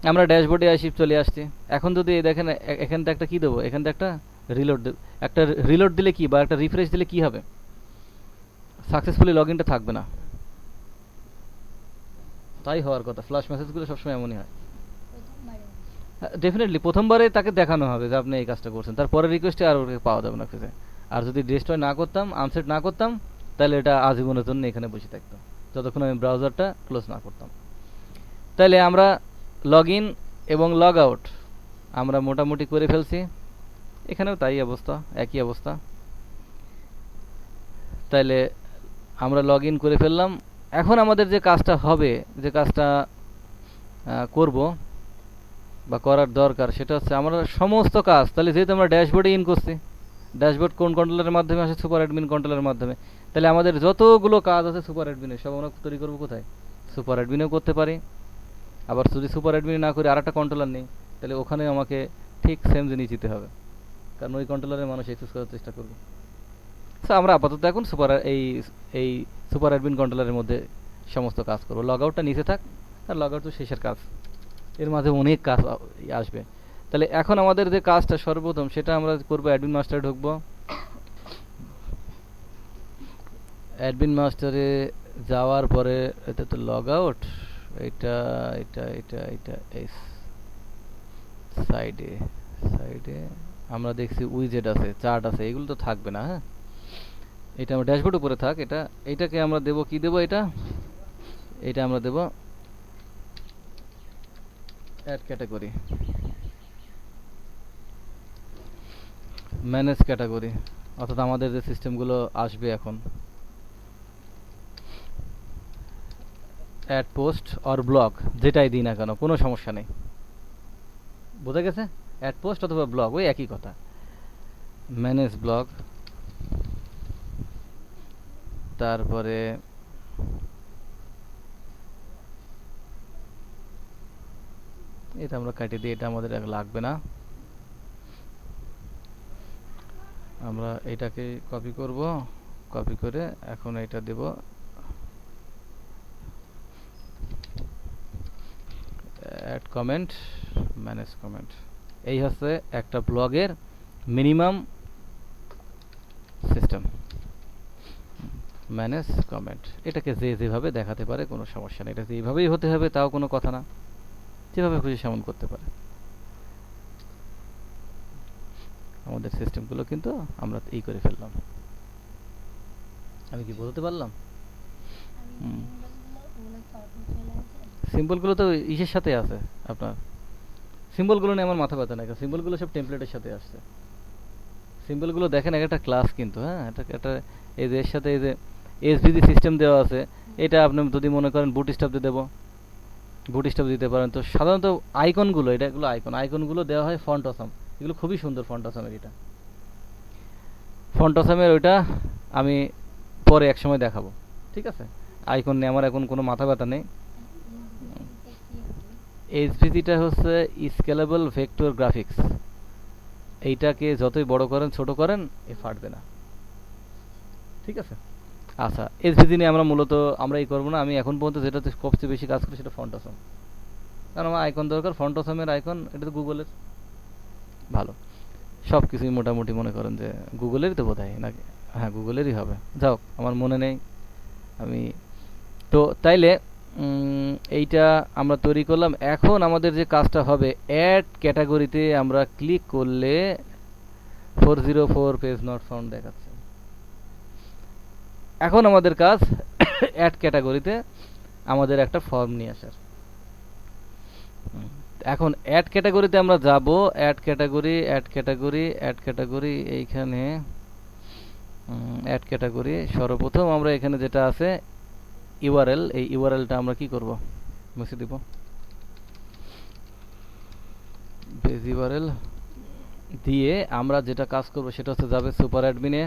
আমরা ড্যাশবোর্ডে চলে আসছি। এখন যদি দেখেন, এখান থেকে একটা কি দেবো, এখান থেকে একটা রিলোড দিলে কি, বা একটা রিফ্রেশ দিলে কি হবে? সাকসেসফুলি লগ ইনটা থাকবে না, তাই হওয়ার কথা। ফ্ল্যাশ মেসেজগুলো সবসময় এমনই হয়। ডেফিনেটলি প্রথমবারে তাকে দেখানো হবে যে আপনি এই কাজটা করছেন, তারপরে রিকোয়েস্টে আর ওকে পাওয়া যাবে না খুঁজে। আর যদি ডিস্ট্রয় না করতাম, আনসেট না করতাম, তাহলে এটা আজীবনের জন্য এখানে বসে থাকতো, যতক্ষণ আমি ব্রাউজারটা ক্লোজ না করতাম। তাহলে আমরা লগ ইন এবং লগ আউট আমরা মোটামুটি করে ফেলছি। এখানেও তাই অবস্থা, একই অবস্থা। তাইলে আমরা লগ ইন করে ফেললাম। এখন আমাদের যে কাজটা হবে, যে কাজটা করব বা করার দরকার, সেটা হচ্ছে আমরা সমস্ত কাজ, তাহলে যেহেতু আমরা ড্যাশবোর্ডে ইন করছি, ড্যাশবোর্ড কোন কন্ট্রোলারের মাধ্যমে আসে? সুপার অ্যাডমিন কন্ট্রোলারের মাধ্যমে। তাহলে আমাদের যতগুলো কাজ আছে সুপার অ্যাডমিনের, সব আমরা তৈরি করবো কোথায়? সুপার অ্যাডমিনেও করতে পারি। আবার যদি সুপার অ্যাডমিন না করে আর একটা কন্ট্রোলার নেই, তাহলে ওখানে আমাকে ঠিক সেম জিনিস দিতে হবে, কারণ ওই কন্ট্রোলারের মানুষ অ্যাক্সেস করার চেষ্টা করবে। সো আমরা আপাতত এখন এই সুপার অ্যাডমিন কন্ট্রোলারের মধ্যে সমস্ত কাজ করবো। লগ আউটটা নিচে থাক, আর লগ আউট তো শেষের কাজ, এর মাঝে অনেক কাজ আসবে। তাহলে এখন আমাদের যে কাজটা সর্বপ্রথম সেটা আমরা করব, অ্যাডমিন মাস্টারে ঢুকবো। অ্যাডমিন মাস্টারে যাওয়ার পরে এটা তো লগ আউট, এটা এটা এটা এটা এই সাইডে সাইডে আমরা দেখছি উইজেট আছে, চার্ট আছে, এগুলো তো থাকবে না। হ্যাঁ, এটা আমরা ড্যাশবোর্ড উপরে থাক। এটাকে আমরা দেব কি দেব, এটা আমরা দেব অ্যাড ক্যাটাগরি, ম্যানেজ ক্যাটাগরি, অর্থাৎ আমাদের যে সিস্টেমগুলো আসবে এখন, অ্যাড পোস্ট অর ব্লগ যেটাই দিই না কেন কোনো সমস্যা নেই। বোঝা গেছে? অ্যাড পোস্ট অথবা ব্লগ ওই একই কথা। ম্যানেজ ব্লগ, তারপরে এটা আমরা কাটিয়ে দিই, এটা আমাদের লাগবে না। আমরা এটাকে কপি করব, কপি করে এখন এটা দেব অ্যাড কমেন্ট, ম্যানেজ কমেন্ট। এই হচ্ছে একটা ব্লগের মিনিমাম সিস্টেম, ম্যানেজ কমেন্ট। এটাকে যে যেভাবে দেখাতে পারে কোনো সমস্যা নেই, এটা যেভাবেই হতে হবে তাও কোনো কথা না, যেভাবে খুশি সেমন করতে পারে। আমাদের সিস্টেমগুলো কিন্তু আমরা এই করে ফেললাম। আমি কি বলতে পারলাম? সিম্বলগুলো তো ইসের সাথে আছে আপনার, সিম্বলগুলো নিয়ে আমার মাথা ব্যথা নাই, সিম্বলগুলো সব টেমপ্লেটের সাথে আসছে। সিম্বলগুলো দেখেন একটা ক্লাস কিন্তু, হ্যাঁ, এটা এই যে এর সাথে এই যে এসভিজি সিস্টেম দেওয়া আছে, এটা আপনি যদি মনে করেন বুটস্ট্র্যাপ দিয়ে দেবো, বুটস্ট্র্যাপ দিতে পারেন। তো সাধারণত আইকনগুলো, এগুলো আইকনগুলো দেওয়া হয় ফন্ট অসাম, এগুলো খুবই সুন্দর ফন্ট অসামের। এটা ফন্ট অসামের ওইটা আমি পরে এক সময় দেখাবো, ঠিক আছে? আইকন নিয়ে আমার এখন কোনো মাথা ব্যথা নেই। এসভিজিটা হচ্ছে স্কেলেবল ভেক্টর গ্রাফিক্স, এইটাকে যতই বড় করেন ছোট করেন এ ফাটবে না, ঠিক আছে? আচ্ছা, এসভিজি নিয়ে আমরা মূলত আমরা এই করবো না। আমি এখন পর্যন্ত যেটাতে সবচেয়ে বেশি কাজ করি সেটা ফন্ট অসাম, কারণ আমার আইকন দরকার। ফন্ট অসামের আইকন এটা তো গুগলের, ভালো সব কিছুই মোটামুটি মনে করেন যে গুগলেরই তো বোধ হয় নাকি, হ্যাঁ গুগলেরই হবে, যাও আমার মনে নেই আমি। তো তাইলে এইটা আমরা তৈরি করলাম। এখন আমাদের যে কাজটা হবে, অ্যাড ক্যাটাগরিতে আমরা ক্লিক করলে 404 পেজ নট ফাউন্ড দেখাচ্ছে। এখন আমাদের কাজ অ্যাড ক্যাটাগরিতে আমাদের একটা ফর্ম নিয়ে আসার। এখন অ্যাড ক্যাটাগরিতে আমরা যাব, add category add category add category, এইখানে অ্যাড ক্যাটাগরি সর্বপ্রথম আমরা এখানে যেটা আছে ইউআরএল, এই ইউআরএলটা আমরা কি করব, মুছে দিব। বেজ ইউআরএল দিয়ে আমরা যেটা কাজ করব সেটা হচ্ছে যাবে সুপার অ্যাডমিনে,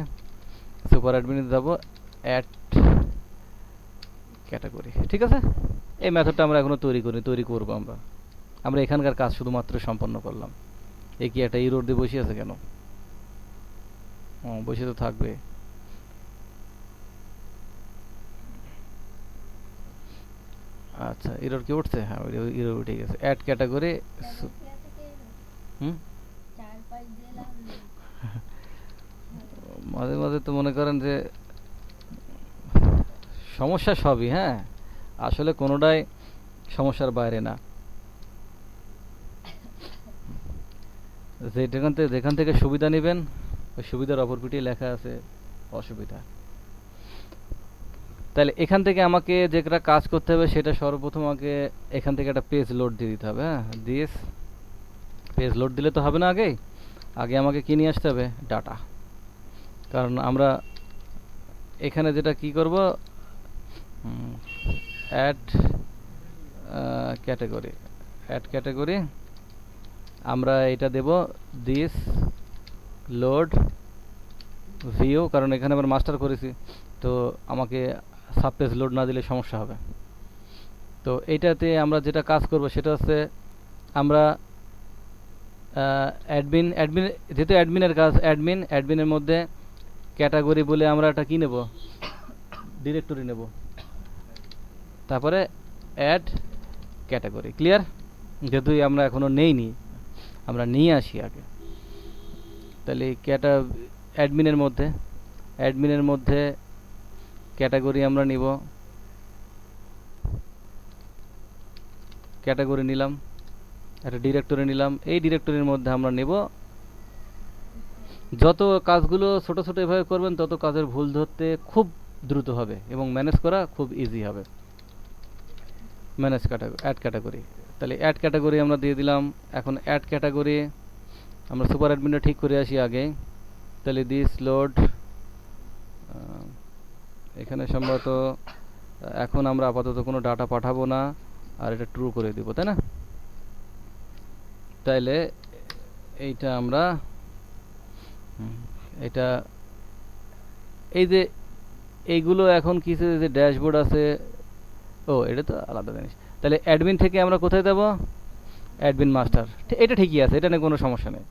সুপার অ্যাডমিনে যাব অ্যাড ক্যাটাগরি, ঠিক আছে? এই মেথডটা আমরা এখনো তৈরি করব। আমরা এখানকার কাজ শুধুমাত্র সম্পন্ন করলাম। এই কি একটা ইরোর দিয়ে বসে আছে কেন? বসে তো থাকবে। আচ্ছা, ইরোর কি উঠছে? হ্যাঁ, ইরোর উঠে গেছে। অ্যাড ক্যাটাগরি, মাঝে মাঝে তো মনে করেন যে সমস্যা সবই, হ্যাঁ, আসলে কোনোটাই সমস্যার বাইরে না। যেখান থেকে সুবিধা নেবেন ওই সুবিধার অপর পিঠে লেখা আছে অসুবিধা। তাহলে এখান থেকে আমাকে যেটা কাজ করতে হবে সেটা সর্বপ্রথম আমাকে এখান থেকে একটা পেজ লোড দিয়ে দিতে হবে। হ্যাঁ, দিস পেজ লোড দিলে তো হবে না, আগে আমাকে কি নিয়ে আসতে হবে, ডাটা। কারণ আমরা এখানে যেটা কি করব, অ্যাড ক্যাটাগরি, অ্যাড ক্যাটাগরি আমরা এটা দেব দিস লোড ভিউ, কারণ এখানে আমরা মাস্টার করেছি, তো আমাকে সাব পেজ লোড না দিলে সমস্যা হবে। তো এইটাতে আমরা যেটা কাজ করব সেটা হচ্ছে আমরা অ্যাডমিন যেহেতু অ্যাডমিনের কাজ, অ্যাডমিনের মধ্যে ক্যাটাগরি বলে আমরা একটা কি নেব, ডিরেক্টরি নেব, তারপরে অ্যাড ক্যাটাগরি। ক্লিয়ার? যেহেতু আমরা এখনো নেইনি, আমরা নিয়ে আসি আগে। তাহলে অ্যাডমিনের মধ্যে ক্যাটাগরি আমরা নিব, ক্যাটাগরি নিলাম, একটা ডিরেক্টরি নিলাম। এই ডিরেক্টরির মধ্যে আমরা নেব, যত কাজগুলো ছোট ছোট এভাবে করবেন তত কাজের ভুল ধরতে খুব দ্রুত হবে এবং ম্যানেজ করা খুব ইজি হবে। অ্যাড ক্যাটাগরি, তাহলে অ্যাড ক্যাটাগরি আমরা দিয়ে দিলাম। এখন অ্যাড ক্যাটাগরি আমরা সুপার অ্যাডমিনটা ঠিক করে আসি আগে। তাহলে দিস লোড, এখানে সম্ভবত এখন আমরা আপাতত কোনো ডাটা পাঠাবো না, আর এটা ট্রু করে দিব, তাই না? তাইলে এইটা আমরা এটা এই যে এইগুলো এখন কিছু যে ড্যাশবোর্ড আছে, ও এটা তো আলাদা জিনিস। তাহলে অ্যাডমিন থেকে আমরা কোথায় যাব? অ্যাডমিন মাস্টার, এটা ঠিকই আছে, এটা নিয়ে কোনো সমস্যা নেই।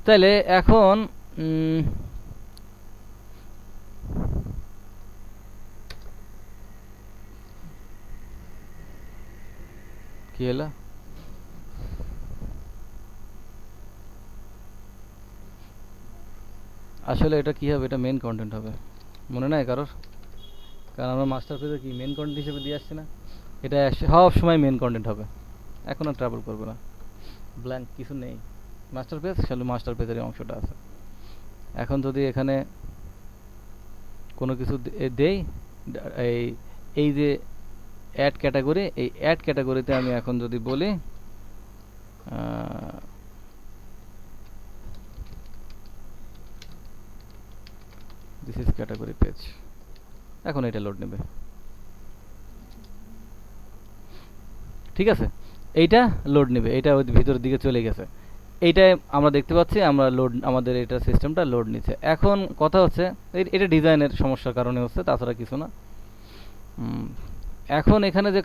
তাহলে এখন কি হলো? আসলে এটা কি হবে? এটা মেন কন্টেন্ট হবে, মনে নাই কারোর? কারণ আমরা মাস্টার পেজে কি মেন কন্টেন্ট হিসেবে দিয়ে আসছি না? এটা সব সময় মেন কন্টেন্ট হবে, এখন আর ট্রাভেল করবে না, ব্ল্যাঙ্ক কিছু নেই। মাস্টার পেজ খালি মাস্টার পেজের অংশটা আছে। এখন যদি এখানে কোনো কিছু দেই, এই এই যে অ্যাড ক্যাটাগরি, এই অ্যাড ক্যাটাগরিতে আমি এখন যদি বলি দিস ইজ ক্যাটাগরি পেজ, এখন এটা লোড নেবে, ঠিক আছে? এইটা লোড নেবে, এটা ওই ভিতরের দিকে চলে গেছে, এইটাই আমরা দেখতে পাচ্ছি আমরা লোড, আমাদের এটা সিস্টেমটা লোড নিচ্ছে। এখন কথা হচ্ছে এটা ডিজাইনের সমস্যার কারণে হচ্ছে, তাছাড়া কিছু না। এখন এখানে যে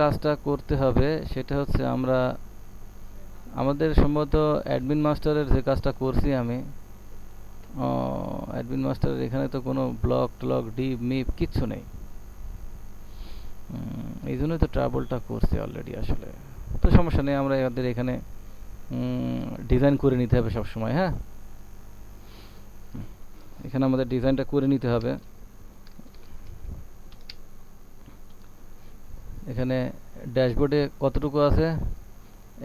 কাজটা করতে হবে, সেটা হচ্ছে আমরা আমাদের সম্ভবত অ্যাডমিন মাস্টারের যে কাজটা করছি আমি, অ্যাডমিন মাস্টারের এখানে তো কোনো ব্লক টলক ডিপ মিপ কিচ্ছু নেই, এই জন্যই তো ট্রাবলটা করছি অলরেডি। আসলে তো সমস্যা নেই, আমরা আমাদের এখানে ডিজাইন করে নিতে হবে সবসময়। হ্যাঁ, এখানে আমাদের ডিজাইনটা করে নিতে হবে। এখানে ড্যাশবোর্ডে কতটুকু আছে,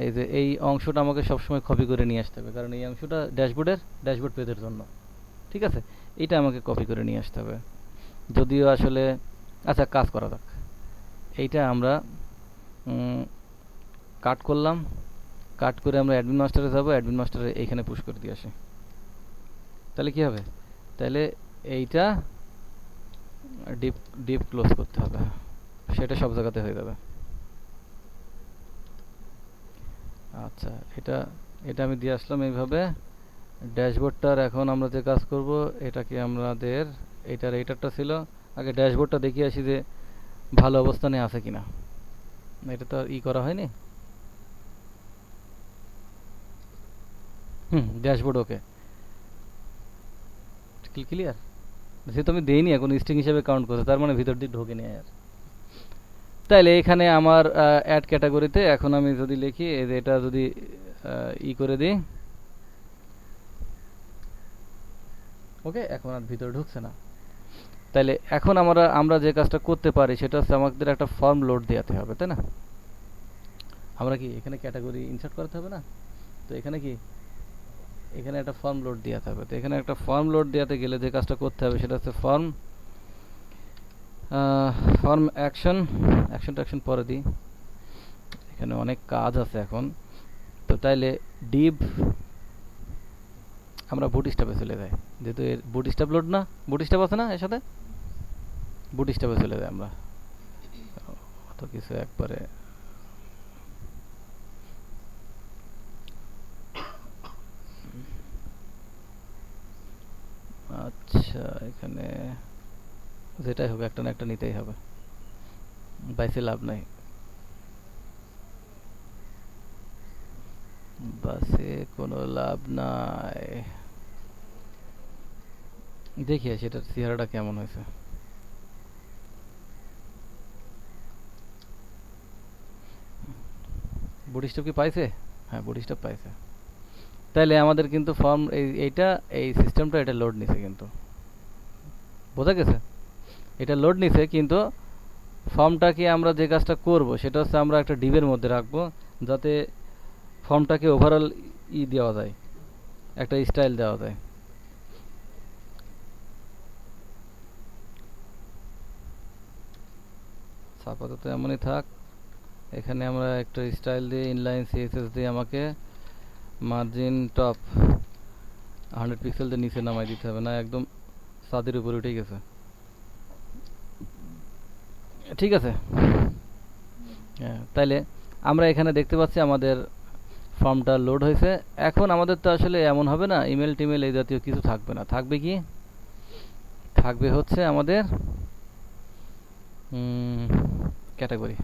এই যে এই অংশটা আমাকে সবসময় কপি করে নিয়ে আসতে হবে, কারণ এই অংশটা ড্যাশবোর্ড পেজের জন্য, ঠিক আছে? এইটা আমাকে কপি করে নিয়ে আসতে হবে। যদিও আসলে আচ্ছা, কাজ করা যাক, এইটা আমরা কাট করলাম, কাট করে আমরা অ্যাডমিন মাস্টারে যাব, অ্যাডমিন মাস্টারে এইখানে পুশ করে দিয়ে আসি। তাহলে কি হবে? তাহলে এইটা ডিপ ক্লোজ করতে হবে, সেটা সব জায়গাতে হয়ে যাবে। আচ্ছা, এটা এটা আমি দিয়ে আসলাম এইভাবে। ড্যাশবোর্ডটার এখন আমরা যে কাজ করব, এটাকে আমাদের এইটারটা ছিল আগে, ড্যাশবোর্ডটা দেখিয়ে আসি যে ভালো অবস্থানে আছে কিনা। এটা তো করা হয়নি। ড্যাশবোর্ড ওকে, ক্লিয়ার। যেহেতু আমি দেইনি এখন স্ট্রিং হিসেবে কাউন্ট করছে, তার মানে ভিতর দিয়ে ঢোকে নেই আর। তাইলে এখানে আমার অ্যাড ক্যাটাগরিতে এখন আমি যদি লিখি, এটা যদি করে দিই, ওকে, এখন আর ভিতরে ঢুকছে না। তাইলে এখন আমরা যে কাজটা করতে পারি সেটা হচ্ছে আমাদের একটা ফর্ম লোড দেওয়াতে হবে, তাই না? আমরা কি এখানে ক্যাটাগরি ইনসার্ট করতে হবে না? তো এখানে কি এখানে একটা ফর্ম লোড দেওয়াতে হবে। তো এখানে একটা ফর্ম লোড দেওয়াতে গেলে যে কাজটা করতে হবে সেটা হচ্ছে ফর্ম অ্যাকশন পরে দিই, এখানে অনেক কাজ আছে এখন। তো তাইলে ডিভ আমরা বুটস্ট্র্যাপে চলে যাই, যেহেতু এর বুটস্ট্র্যাপ লোড না, বুটস্ট্র্যাপ আছে না এর সাথে, বুটস্ট্র্যাপে চলে যাই আমরা। অত কিছু একবারে আচ্ছা, এখানে যেটাই হোক একটা না একটা নিতেই হবে, বাইসে লাভ নাই, বাসে কোনো লাভ নাই। দেখি সেটার চেহারাটা কেমন হয়েছে। বুটস্ট্র্যাপ কি পাইছে? হ্যাঁ, বুটস্ট্র্যাপ পাইছে। তাইলে আমাদের কিন্তু ফর্ম এইটা এই সিস্টেমটা এটা লোড নিছে কিন্তু, বোঝা গেছে? এটা লোড নিছে কিন্তু ফর্মটাকে আমরা যে কাজটা করব সেটা হচ্ছে আমরা একটা ডিভের মধ্যে রাখবো, যাতে ফর্মটাকে ওভারঅল দেওয়া যায়, একটা স্টাইল দেওয়া যায়। আপাতত এমনই থাক। এখানে আমরা একটা স্টাইল দিয়ে ইনলাইন সিএসএস দিয়ে আমাকে মার্জিন টপ 100 পিক্সেল দিয়ে নিচে নামাই দিতে হবে, না একদম ছাদের উপরে উঠে গেছে। ঠিক আছে, হ্যাঁ। তাইলে আমরা এখানে দেখতে পাচ্ছি আমাদের ফর্মটা লোড হয়েছে। এখন আমাদের তো আসলে এমন হবে না ইমেল টিমেল এই জাতীয় কিছু থাকবে না। থাকবে কি? থাকবে হচ্ছে আমাদের ক্যাটাগরি।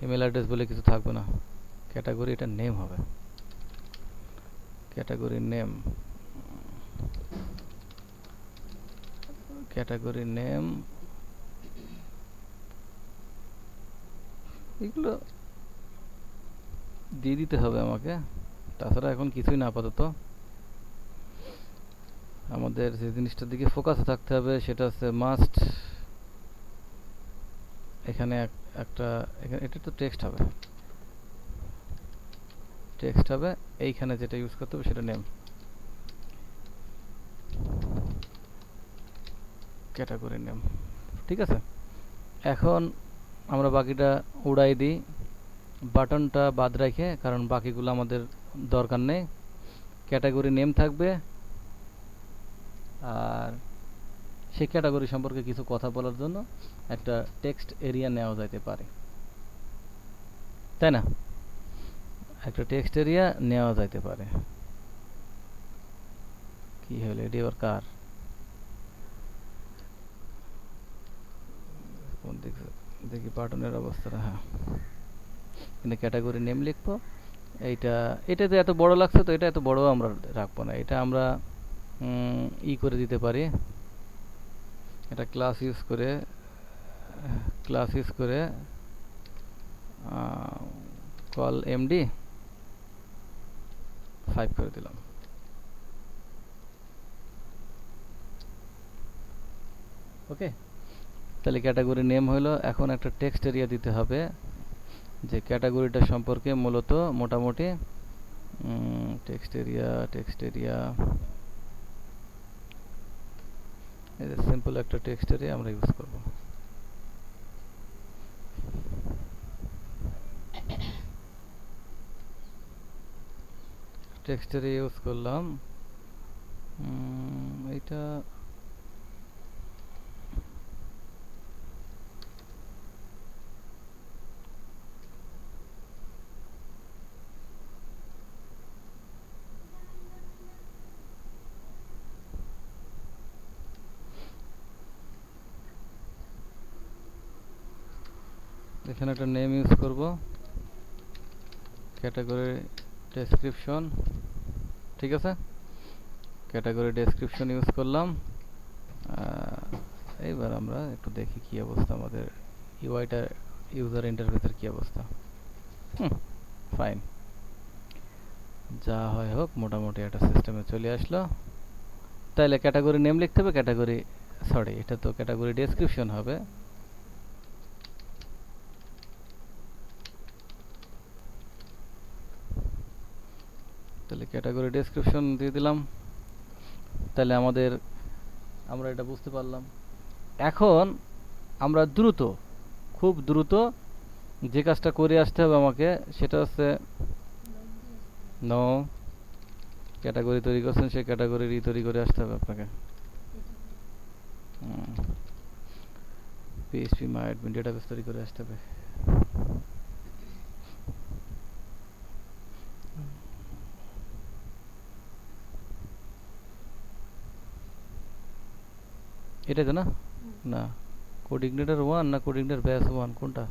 ইমেল অ্যাড্রেস বলে কিছু থাকবে না, ক্যাটাগরি এটা নেম হবে, ক্যাটাগরি নেম, ক্যাটাগরি নেম। এগুলো দিয়ে দিতে হবে আমাকে, তাছাড়া এখন কিছুই না আপাতত। আমাদের যে জিনিসটার দিকে ফোকাসে থাকতে হবে সেটা হচ্ছে মাস্ট, এখানে একটা, এখানে এটা তো টেক্সট হবে, টেক্সট হবে। এইখানে যেটা ইউজ করতে হবে সেটা নেম, ক্যাটাগরি নেম। ঠিক আছে, এখন আমরা বাকিটা উড়াই দিই, বাটনটা বাদ রেখে, কারণ বাকিগুলো আমাদের দরকার নেই। ক্যাটাগরি নেম থাকবে, আর সেই ক্যাটাগরি সম্পর্কে কিছু কথা বলার জন্য একটা টেক্সট এরিয়া নেওয়া যাইতে পারে, তাই না? একটা টেক্সট এরিয়া নেওয়া যাইতে পারে। কি হলো এটি আবার কার? কোন দিকে দেখি বাটনের অবস্থাটা? হ্যাঁ, কিন্তু ক্যাটাগরি নেম লিখবো। এইটা, এটা তো এত বড় লাগছে, তো এটা এত বড় আমরা রাখবো না, এটা আমরা করে দিতে পারি। এটা ক্লাস ইউজ করে, ক্লাস ইউজ করে কল এমডি 5 করে দিলাম। ওকে, তাহলে ক্যাটাগরি নেম হলো। এখন একটা টেক্সট এরিয়া দিতে হবে যে ক্যাটাগরিটা সম্পর্কে মূলত মোটামুটি টেক্সট এরিয়া, টেক্সট এরিয়া, এই যে সিম্পল একটা টেক্সট এরিয়া আমরা ইউজ করব। টেক্সট এরিয়া ইউজ করলাম। এটা এখানে একটা নেম ইউজ করব, ক্যাটাগরি ডেসক্রিপশন। ঠিক আছে, ক্যাটাগরি ডেসক্রিপশন ইউজ করলাম। এইবার আমরা একটু দেখি কি অবস্থা আমাদের ইউআইটা, ইউজার ইন্টারফেসের কি অবস্থা। ফাইন, যা হয় হোক, মোটামুটি একটা সিস্টেমে চলে আসলো। তাইলে ক্যাটাগরি নেম লিখতে হবে, ক্যাটাগরি, সরি এটা তো ক্যাটাগরি ডেসক্রিপশন হবে। তাহলে ক্যাটাগরি ডেসক্রিপশন দিয়ে দিলাম। তাহলে আমরা এটা বুঝতে পারলাম। এখন আমরা দ্রুত, খুব দ্রুত যে কাজটা করে আসতে হবে আমাকে সেটা হচ্ছে, নো, ক্যাটাগরি তৈরি করছেন, সেই ক্যাটাগরি তৈরি করে আসতে হবে আপনাকে। পিএইচপি মাই অ্যাডমিন ডেটাবেস তৈরি করে আসতে হবে। এটাই তো না? না, কোডিগনেটর 1 না কোডিগনেটর ব্যাস 1 কোনটা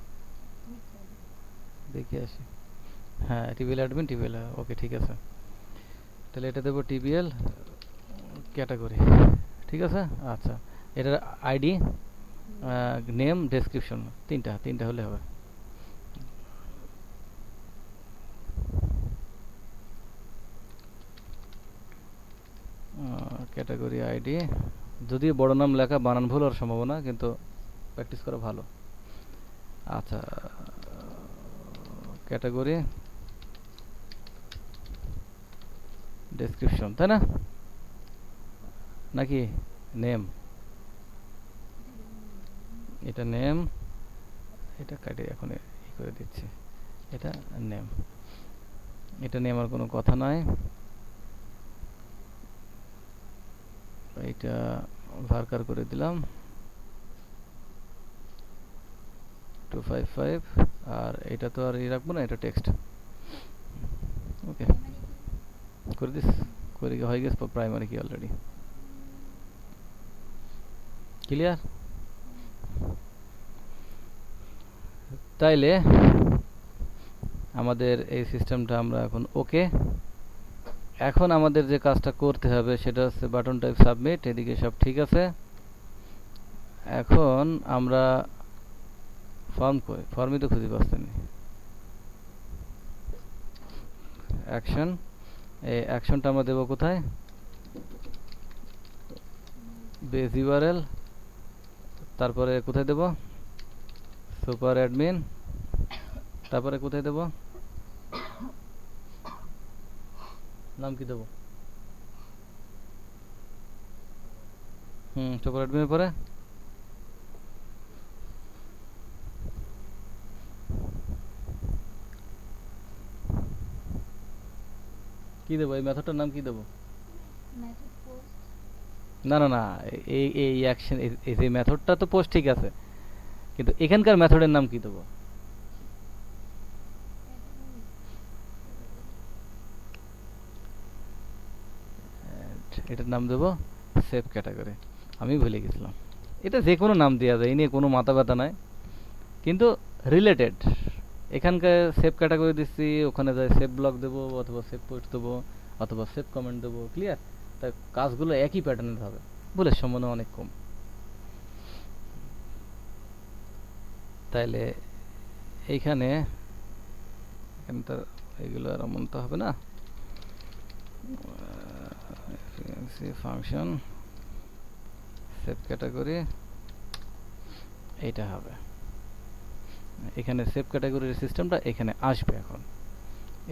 দেখে আসি। হ্যাঁ, টিবিএল অ্যাডমিন, টিবিএল, ওকে ঠিক আছে। তাহলে এটা দেবো টিবিএল ক্যাটাগরি। ঠিক আছে, আচ্ছা। এটার আইডি, নেম, ডেসক্রিপশন, তিনটা হলে হবে। ক্যাটাগরি আইডি, যদি বড় নাম লেখা বানান ভুল হওয়ার সম্ভাবনা, কিন্তু প্র্যাকটিস করা ভালো। আচ্ছা, ক্যাটাগরি ডেসক্রিপশন, তাই না? নাকি নেম? এটা নেম, এটা কাটে এখন ই করে দিচ্ছি, এটা নেম। এটা নিয়ে আমার কোনো কথা নাই। এটা ভার্কার করে দিলাম 255, আর এটা তো আর রাখবো না, এটা টেক্সট। ওকে, করে দিস, করে হয়ে গেছে প্রাইমারি কি অলরেডি ক্লিয়ার। তাইলে আমাদের এই সিস্টেমটা আমরা এখন ওকে। এখন আমাদের যে কাজটা করতে হবে সেটা হচ্ছে বাটন টাইপ সাবমিট, এদিকে সব ঠিক আছে। এখন আমরা ফর্মই তো খুঁজে পাচ্ছি না। অ্যাকশন, এই অ্যাকশনটা আমরা দেবো কোথায়? বেস ইউআরএল, তারপরে কোথায় দেব? সুপার অ্যাডমিন, তারপরে কোথায় দেব? নাম কি দেব? সুপার অ্যাডমিনের পরে কি দেবো? এই মেথডটার নাম কি দেবো? না না না, এই এই অ্যাকশন, এই যে মেথডটা তো পোস্ট ঠিক আছে, কিন্তু এখানকার মেথডের নাম কি দেবো? এটার নাম দেবো সেভ ক্যাটাগরি। আমি ভুলে গেছিলাম, এটা যে কোনো নাম দেওয়া যায়, এই নিয়ে কোনো মাথা ব্যথা নাই, কিন্তু রিলেটেড। এখানকার সেভ ক্যাটাগরি দিচ্ছি, ওখানে যায় সেভ ব্লক দেবো, অথবা সেভ পোস্ট দেবো, অথবা সেভ কমেন্ট দেবো। ক্লিয়ার? তাই কাজগুলো একই প্যাটার্নের হবে, ভুলের সম্ভাবনা অনেক কম। তাইলে এইখানে তো এগুলো আর মনতে হবে না। ফাংশন সেভ ক্যাটাগরি, এইটা হবে। এখানে সেভ ক্যাটাগরির সিস্টেমটা এখানে আসবে এখন,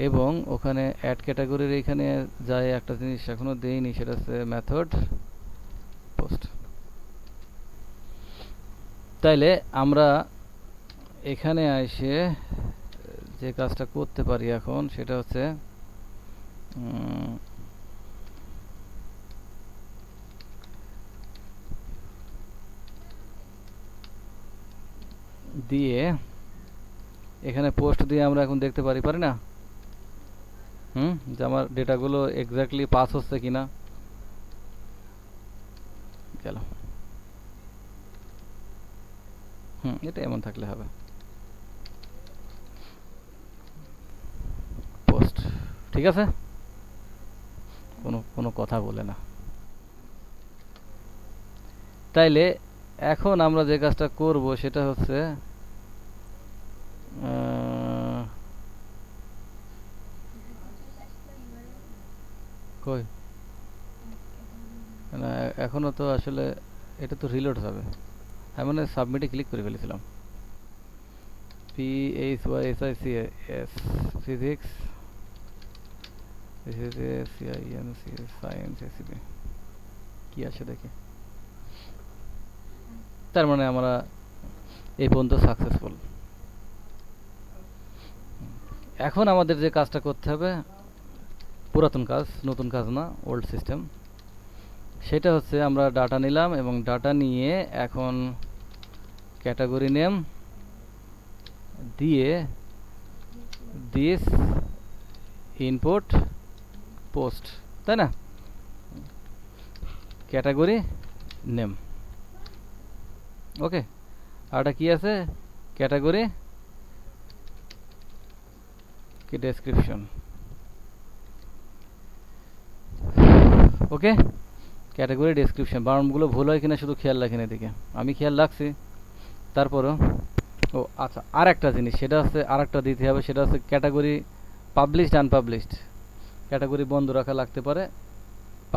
এবং ওখানে অ্যাড ক্যাটাগরির এখানে যায় একটা জিনিস এখনো দেইনি, সেটা হচ্ছে মেথড পোস্ট। তাইলে আমরা এখানে এসে যে কাজটা করতে পারি এখন সেটা হচ্ছে দিয়ে এখানে পোস্ট দিয়ে আমরা এখন দেখতে পারি না যে আমার ডেটাগুলো এক্স্যাক্টলি পাস হচ্ছে কিনা। গেল, এটা এমন থাকলে হবে। পোস্ট ঠিক আছে, কোনো কথা বলে না। তাইলে এখন আমরা যে কাজটা করব সেটা হচ্ছে কই না, এখনো তো আসলে এটা তো রিলোড হবে। আমি মানে সাবমিটে ক্লিক করে ফেলেছিলাম। PHYSICS ফিজিক্স, সায়েন্স, কি আছে দেখি। তার মানে আমরা এই পর্যন্ত সাকসেসফুল। এখন আমাদের যে কাজটা করতে হবে, পুরাতন কাজ, নতুন কাজ না, ওল্ড সিস্টেম, সেটা হচ্ছে আমরা ডাটা নিলাম এবং ডাটা নিয়ে এখন ক্যাটাগরি নেম দিয়ে দিস ইনপুট পোস্ট, তাই না? ক্যাটাগরি নেম, ওকে। আরটা কি আছে? ক্যাটাগরি কি ডেসক্রিপশন, ওকে। ক্যাটাগরি ডেসক্রিপশন, বানানগুলো ভুল হয় কিনা শুধু খেয়াল রাখেন এদিকে, আমি খেয়াল রাখছি তারপরও। ও আচ্ছা, আর একটা জিনিস, সেটা হচ্ছে আর একটা দিতে হবে, সেটা হচ্ছে ক্যাটাগরি পাবলিশড আনপাবলিশড। ক্যাটাগরি বন্ধ রাখা লাগতে পারে,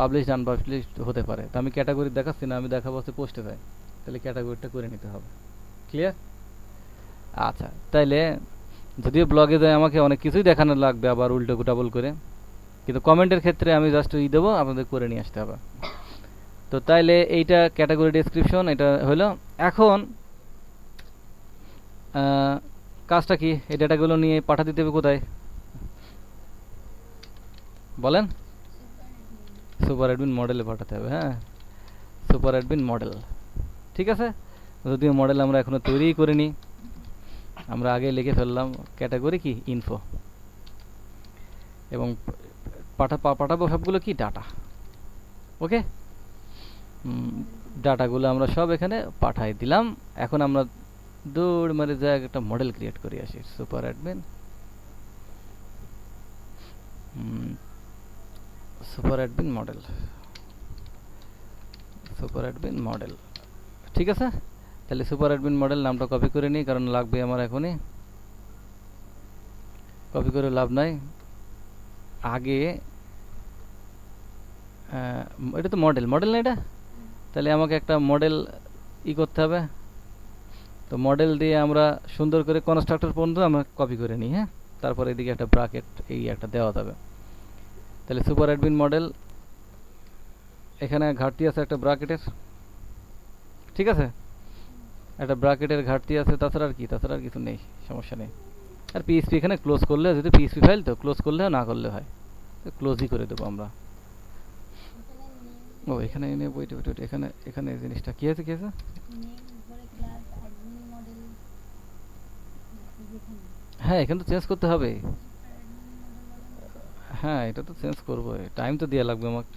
পাবলিশড আনপাবলিশড হতে পারে। তো আমি ক্যাটাগরি দেখাচ্ছি না, আমি দেখাবো হচ্ছে পোস্টে যায়, তাহলে ক্যাটাগরিটা করে নিতে হবে। ক্লিয়ার? আচ্ছা, তাইলে যদিও ব্লগে যায় আমাকে অনেক কিছুই দেখানো লাগবে আবার উল্টো ডাবল করে, কিন্তু কমেন্টের ক্ষেত্রে আমি জাস্ট দেবো, আপনাদের করে নিয়ে আসতে হবে। তো তাইলে এইটা ক্যাটাগরি ডেসক্রিপশন, এটা হলো। এখন কাজটা কি, এই ডেটাগুলো নিয়ে পাঠা দিতে হবে কোথায় বলেন? সুপার অ্যাডমিন মডেলে পাঠাতে হবে। হ্যাঁ, সুপার অ্যাডমিন মডেল, ঠিক আছে। যদিও মডেল আমরা এখনো তৈরিই করিনি, আমরা আগে লিখে ফেললাম ক্যাটাগরি কি ইনফো, এবং পাঠাবো সবগুলো কি ডাটা। ওকে, ডাটাগুলো আমরা সব এখানে পাঠাই দিলাম। এখন আমরা দৌড় মারে যা একটা মডেল ক্রিয়েট করে আসি। Super admin, super admin model, super admin model, ঠিক আছে। তাহলে সুপার অ্যাডমিন মডেল নামটা কপি করে নিই, কারণ লাগবে আমার এখনই, কপি করে লাভ নাই। আগে এটা তো মডেল না এটা, তাহলে আমাকে একটা মডেল করতে হবে। তো মডেল দিয়ে আমরা সুন্দর করে কনস্ট্রাক্টর পর্যন্ত আমরা কপি করে নিই। হ্যাঁ, তারপর এদিকে একটা ব্র্যাকেট এই একটা দেওয়া যাবে। তাহলে সুপার অ্যাডমিন মডেল, এখানে ঘাটতি আছে একটা ব্র্যাকেটের, ঠিক আছে, একটা ব্র্যাকেটের ঘাটতি আছে, তাছাড়া আর কি, তাছাড়া আর কিছু নেই, সমস্যা নেই। আর পিএইচপি এখানে ক্লোজ করলে, যদি পিএইচপি ফাইল তো ক্লোজ করলে না করলে হয়, ক্লোজই করে দেবো আমরা। ও এখানে ওয়েট, এখানে এখানে জিনিসটা কি আছে, হ্যাঁ এখানে তো চেঞ্জ করতে হবে। হ্যাঁ এটা তো চেঞ্জ করবো, টাইম তো দেওয়া লাগবে আমাকে,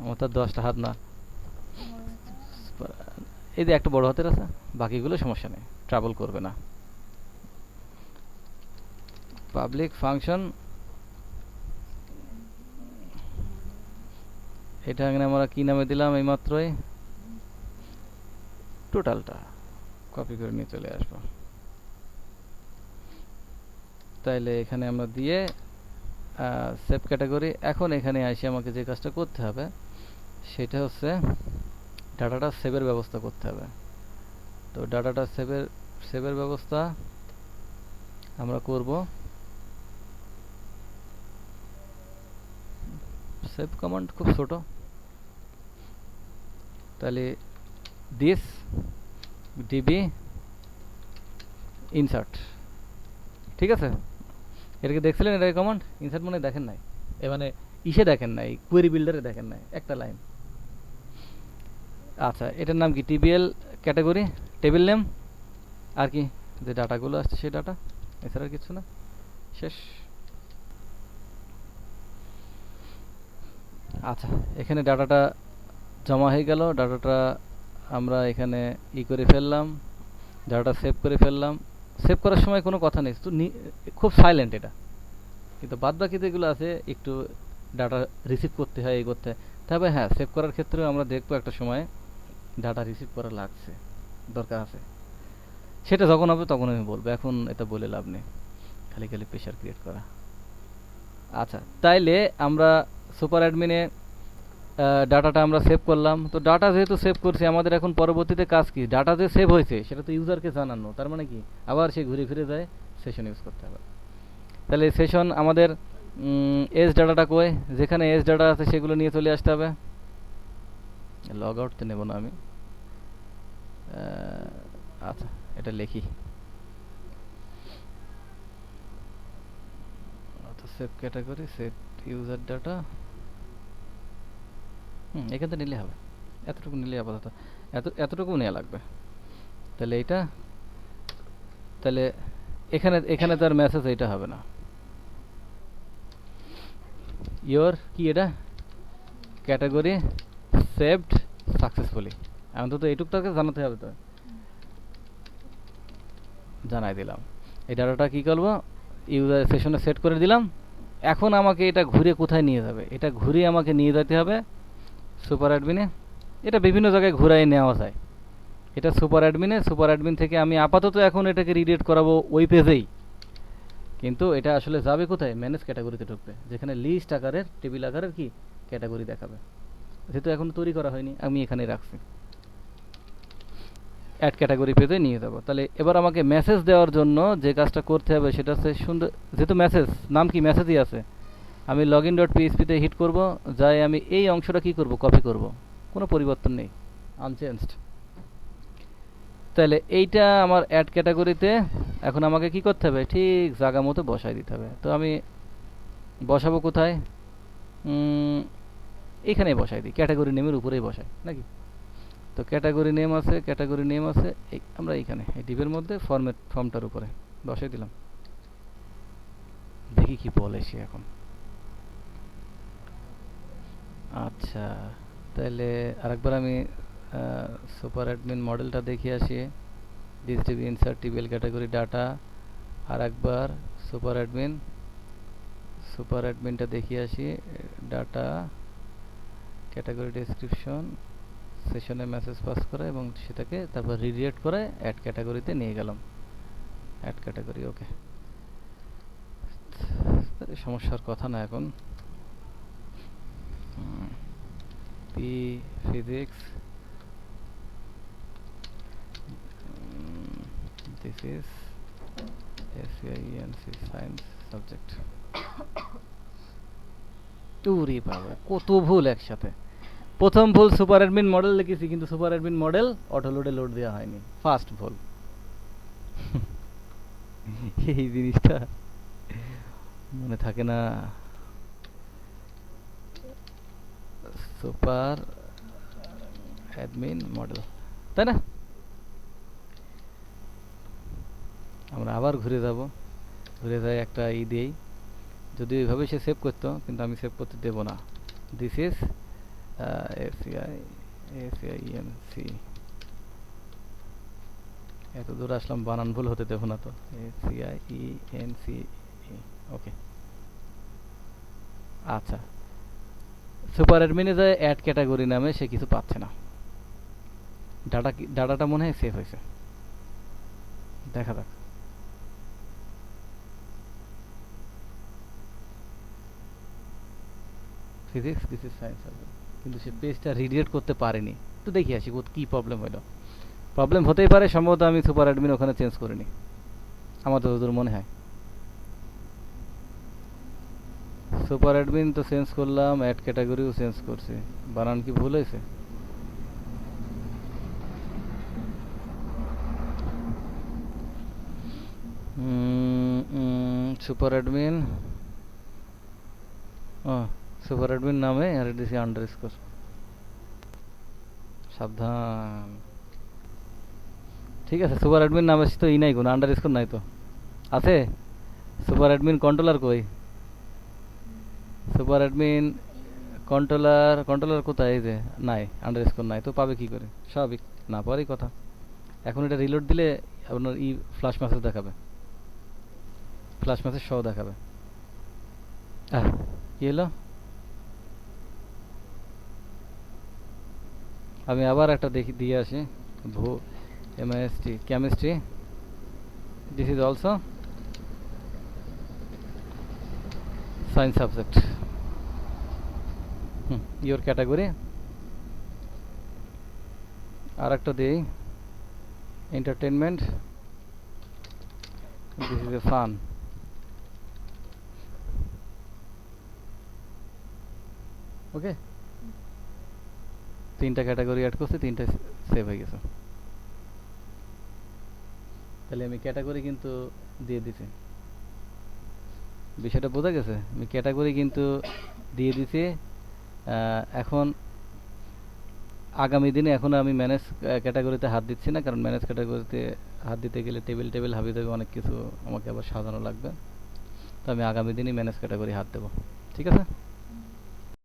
আমার তো 10টা হাত না। এই যে একটা বড় হাতের আছে, বাকিগুলো সমস্যা নেই, ট্রাবল করবে না। পাবলিক ফাংশন, এটা এখানে আমরা কি নামে দিলাম এইমাত্রই, টোটালটা কপি করে নিয়ে চলে আসবো। তাইলে এখানে আমরা দিয়ে সেভ ক্যাটাগরি। এখন এখানে আসি, আমাকে যে কাজটা করতে হবে সেটা হচ্ছে ডাটাটা সেভের ব্যবস্থা করতে হবে। তো ডাটাটা সেভের ব্যবস্থা আমরা করব। সেভ কমান্ড খুব ছোট, তাহলে দিস ডিবি ইনসার্ট, ঠিক আছে। এটাকে দেখছিলেন, এটা কমান্ড ইনসার্ট মানে দেখেন নাই, মানে ইসে দেখেন নাই, কোয়েরি বিল্ডারে দেখেন নাই, একটা লাইন। আচ্ছা, এটার নাম কি টিবিএল ক্যাটাগরি, টেবিল নেম, আর কি যে ডাটাগুলো আসছে সেই ডাটা, এছাড়া আর কিছু না, শেষ। আচ্ছা, এখানে ডাটাটা জমা হয়ে গেল, ডাটাটা আমরা এখানে করে ফেললাম, ডাটাটা সেভ করে ফেললাম। সেভ করার সময় কোনো কথা নেই, তো খুব সাইলেন্ট এটা, কিন্তু বাদ বাকি যেগুলো আছে একটু ডাটা রিসিভ করতে হয়, এই করতে হয়। তবে হ্যাঁ, সেভ করার ক্ষেত্রেও আমরা দেখবো একটা সময় ডাটা রিসিভ করা লাগছে, দরকার আছে, সেটা যখন হবে তখন আমি বলবো, এখন এটা বলে লাভ নেই, খালি খালি প্রেশার ক্রিয়েট করা। আচ্ছা, তাইলে আমরা সুপার অ্যাডমিনে ডাটাটা আমরা সেভ করলাম। তো ডাটা যেহেতু সেভ করছি, আমাদের এখন পরবর্তীতে কাজ কি, ডাটা যে সেভ হয়েছে সেটা তো ইউজারকে জানানো, তার মানে কি আবার সে ঘুরে ফিরে যায় সেশন ইউজ করতে হবে। তাহলে সেশন আমাদের এজ ডাটাটা কই, যেখানে এজ ডাটা আছে সেগুলো নিয়ে চলে আসতে হবে। লগ আউটতে নেব না আমি, আচ্ছা এটা লিখি, আচ্ছা save category, set user data, এখান থেকে নিলে হবে, এতটুকু নিলে আপাতত এতটুকু নেওয়া লাগবে। তাহলে এইটা, তাহলে এখানে তার মেসেজ এইটা হবে না, ইয়োর কি এটা ক্যাটাগরি সেভড সাকসেসফুলি, অন্তত এইটুকু তাকে জানাতে হবে। তো জানাই দিলাম, এই ডাটাটা কি করবো, ইউজার সেশনে সেট করে দিলাম। এখন আমাকে এটা ঘুরে কোথায় নিয়ে যাবে, এটা ঘুরে আমাকে নিয়ে যেতে হবে সুপার অ্যাডমিনে। এটা বিভিন্ন জায়গায় ঘুরাই নেওয়া যায়, এটা সুপার অ্যাডমিনে, সুপার অ্যাডমিন থেকে আমি আপাতত এখন এটাকে রিডাইরেক্ট করাবো ওই পেজেই, কিন্তু এটা আসলে যাবে কোথায়, ম্যানেজ ক্যাটাগরিতে ঢুকবে, যেখানে লিস্ট আকারের টেবিল আকারের কি ক্যাটাগরি দেখাবে। যেহেতু এখন তৈরি করা হয়নি আমি এখানে রাখছি, অ্যাড ক্যাটাগরি পেজে নিয়ে যাব। তাহলে এবার আমাকে মেসেজ দেওয়ার জন্য যে কাজটা করতে হবে সেটা হচ্ছে সুন্দর, যেহেতু মেসেজ নাম কি মেসেজই আছে, আমি লগইন ডট পিএইচপিতে হিট করব, যাই আমি এই অংশটা কি করব, কপি করব, কোনো পরিবর্তন নেই, আনচেঞ্জড। তাহলে এইটা আমার অ্যাড ক্যাটাগরিতে এখন আমাকে কি করতে হবে, ঠিক জায়গা মতো বসাই দিতে হবে। তো আমি বসাবো কোথায়, এখানেই বসাই দিই, ক্যাটাগরি নেমের উপরেই বসাই নাকি। তো ক্যাটাগরি নেম আছে, ক্যাটাগরি নেম আছে এই আমরা এইখানে এই ডিভের মধ্যে ফর্মটার উপরে বসাই দিলাম। দেখি কি বলে সে এখন। আচ্ছা, তাহলে আরেকবার আমি সুপার অ্যাডমিন মডেলটা দেখে আসি, ডিসডিবি ইনসার্ট টিবিএল ক্যাটাগরি ডাটা। আর একবার সুপার অ্যাডমিনটা দেখিয়ে আসি, ডাটা ক্যাটাগরি ডেসক্রিপশন, সেশনে মেসেজ পাস করা এবং সেটাকে তারপর রিডিরেক্ট করে অ্যাড ক্যাটাগরিতে নিয়ে গেলাম, অ্যাড ক্যাটাগরি। ওকে, সমস্যার কথা না এখন। P physics, this is SCIENC science subject. উরি বাবা, কত ভুল একসাথে। প্রথম ভুল সুপার অ্যাডমিন মডেল লিখেছি, কিন্তু সুপার অ্যাডমিন মডেল অটোলোডে লোড দেওয়া হয়নি, ফার্স্ট ভুল। এই জিনিসটা মনে থাকে না। সুপার অ্যাডমিন মডেল, তাই না? আমরা আবার ঘুরে যাব, ঘুরে যাই একটা দিয়েই, যদি ওইভাবে সে সেভ করতো, কিন্তু আমি সেভ করতে দেব না। দিস ইজ SCIENC, এত দূর আসলাম, বানান ভুল হতে দেব না তো। SCIENC, ওকে। আচ্ছা, সুপার অ্যাডমিনে যায় অ্যাড ক্যাটাগরি নামে সে কিছু পাচ্ছে না, ডাটাটা মনে হয় সেভ হয়েছে, দেখা যাক। Physics, this is science subject, কিন্তু সে পেজটা রিডিরেক্ট করতে পারেনি। তো দেখি আসি কি প্রবলেম হলো। প্রবলেম হতেই পারে, সম্ভবত আমি সুপার অ্যাডমিন ওখানে চেঞ্জ করিনি, আমার যতদূর মনে হয়। সুপার অ্যাডমিন তো চেঞ্জ করলাম, অ্যাড ক্যাটাগরিও চেঞ্জ করছি, বানান কি ভুল হয়েছে? সুপার অ্যাডমিন, সুপার অ্যাডমিন নামে আর দিছি আন্ডারস্কোর, সাবধান। ঠিক আছে, সুপার অ্যাডমিন নামে তো নাই, কোনো আন্ডারস্কোর নাই তো, আছে? সুপার অ্যাডমিন কন্ট্রোলার কই? সুপার অ্যাডমিন কন্ট্রোলার কোথায়? এই যে নাই, আন্ডারস্কোর নাই, তো পাবে কি করে? স্বাভাবিক, না পাওয়ারই কথা। এখন এটা রিলোড দিলে আপনার ফ্ল্যাশ মেসেজ দেখাবে, ফ্ল্যাশ মেসেজ সহ দেখাবে। কি হলো? আমি আবার একটা দিয়ে আসি, MIST chemistry, this is also science subject, your category. আর একটা দিই, entertainment, this is a fun. Okay, তিনটা ক্যাটাগরি অ্যাড করছি, তিনটা সেভ হয়ে গেছে। তাহলে আমি ক্যাটাগরি কিন্তু দিয়ে দিছি, বিষয়টা বোঝা গেছে? আমি ক্যাটাগরি কিন্তু দিয়ে দিছি। এখন আগামী দিনে এখন আমি ম্যানেজ ক্যাটাগরিতে হাত দিচ্ছি না, কারণ ম্যানেজ ক্যাটাগরিতে হাত দিতে গেলে টেবিল হাবি যাবে, অনেক কিছু আমাকে আবার সাজানো লাগবে। তো আমি আগামী দিনই ম্যানেজ ক্যাটাগরি হাত দেবো, ঠিক আছে?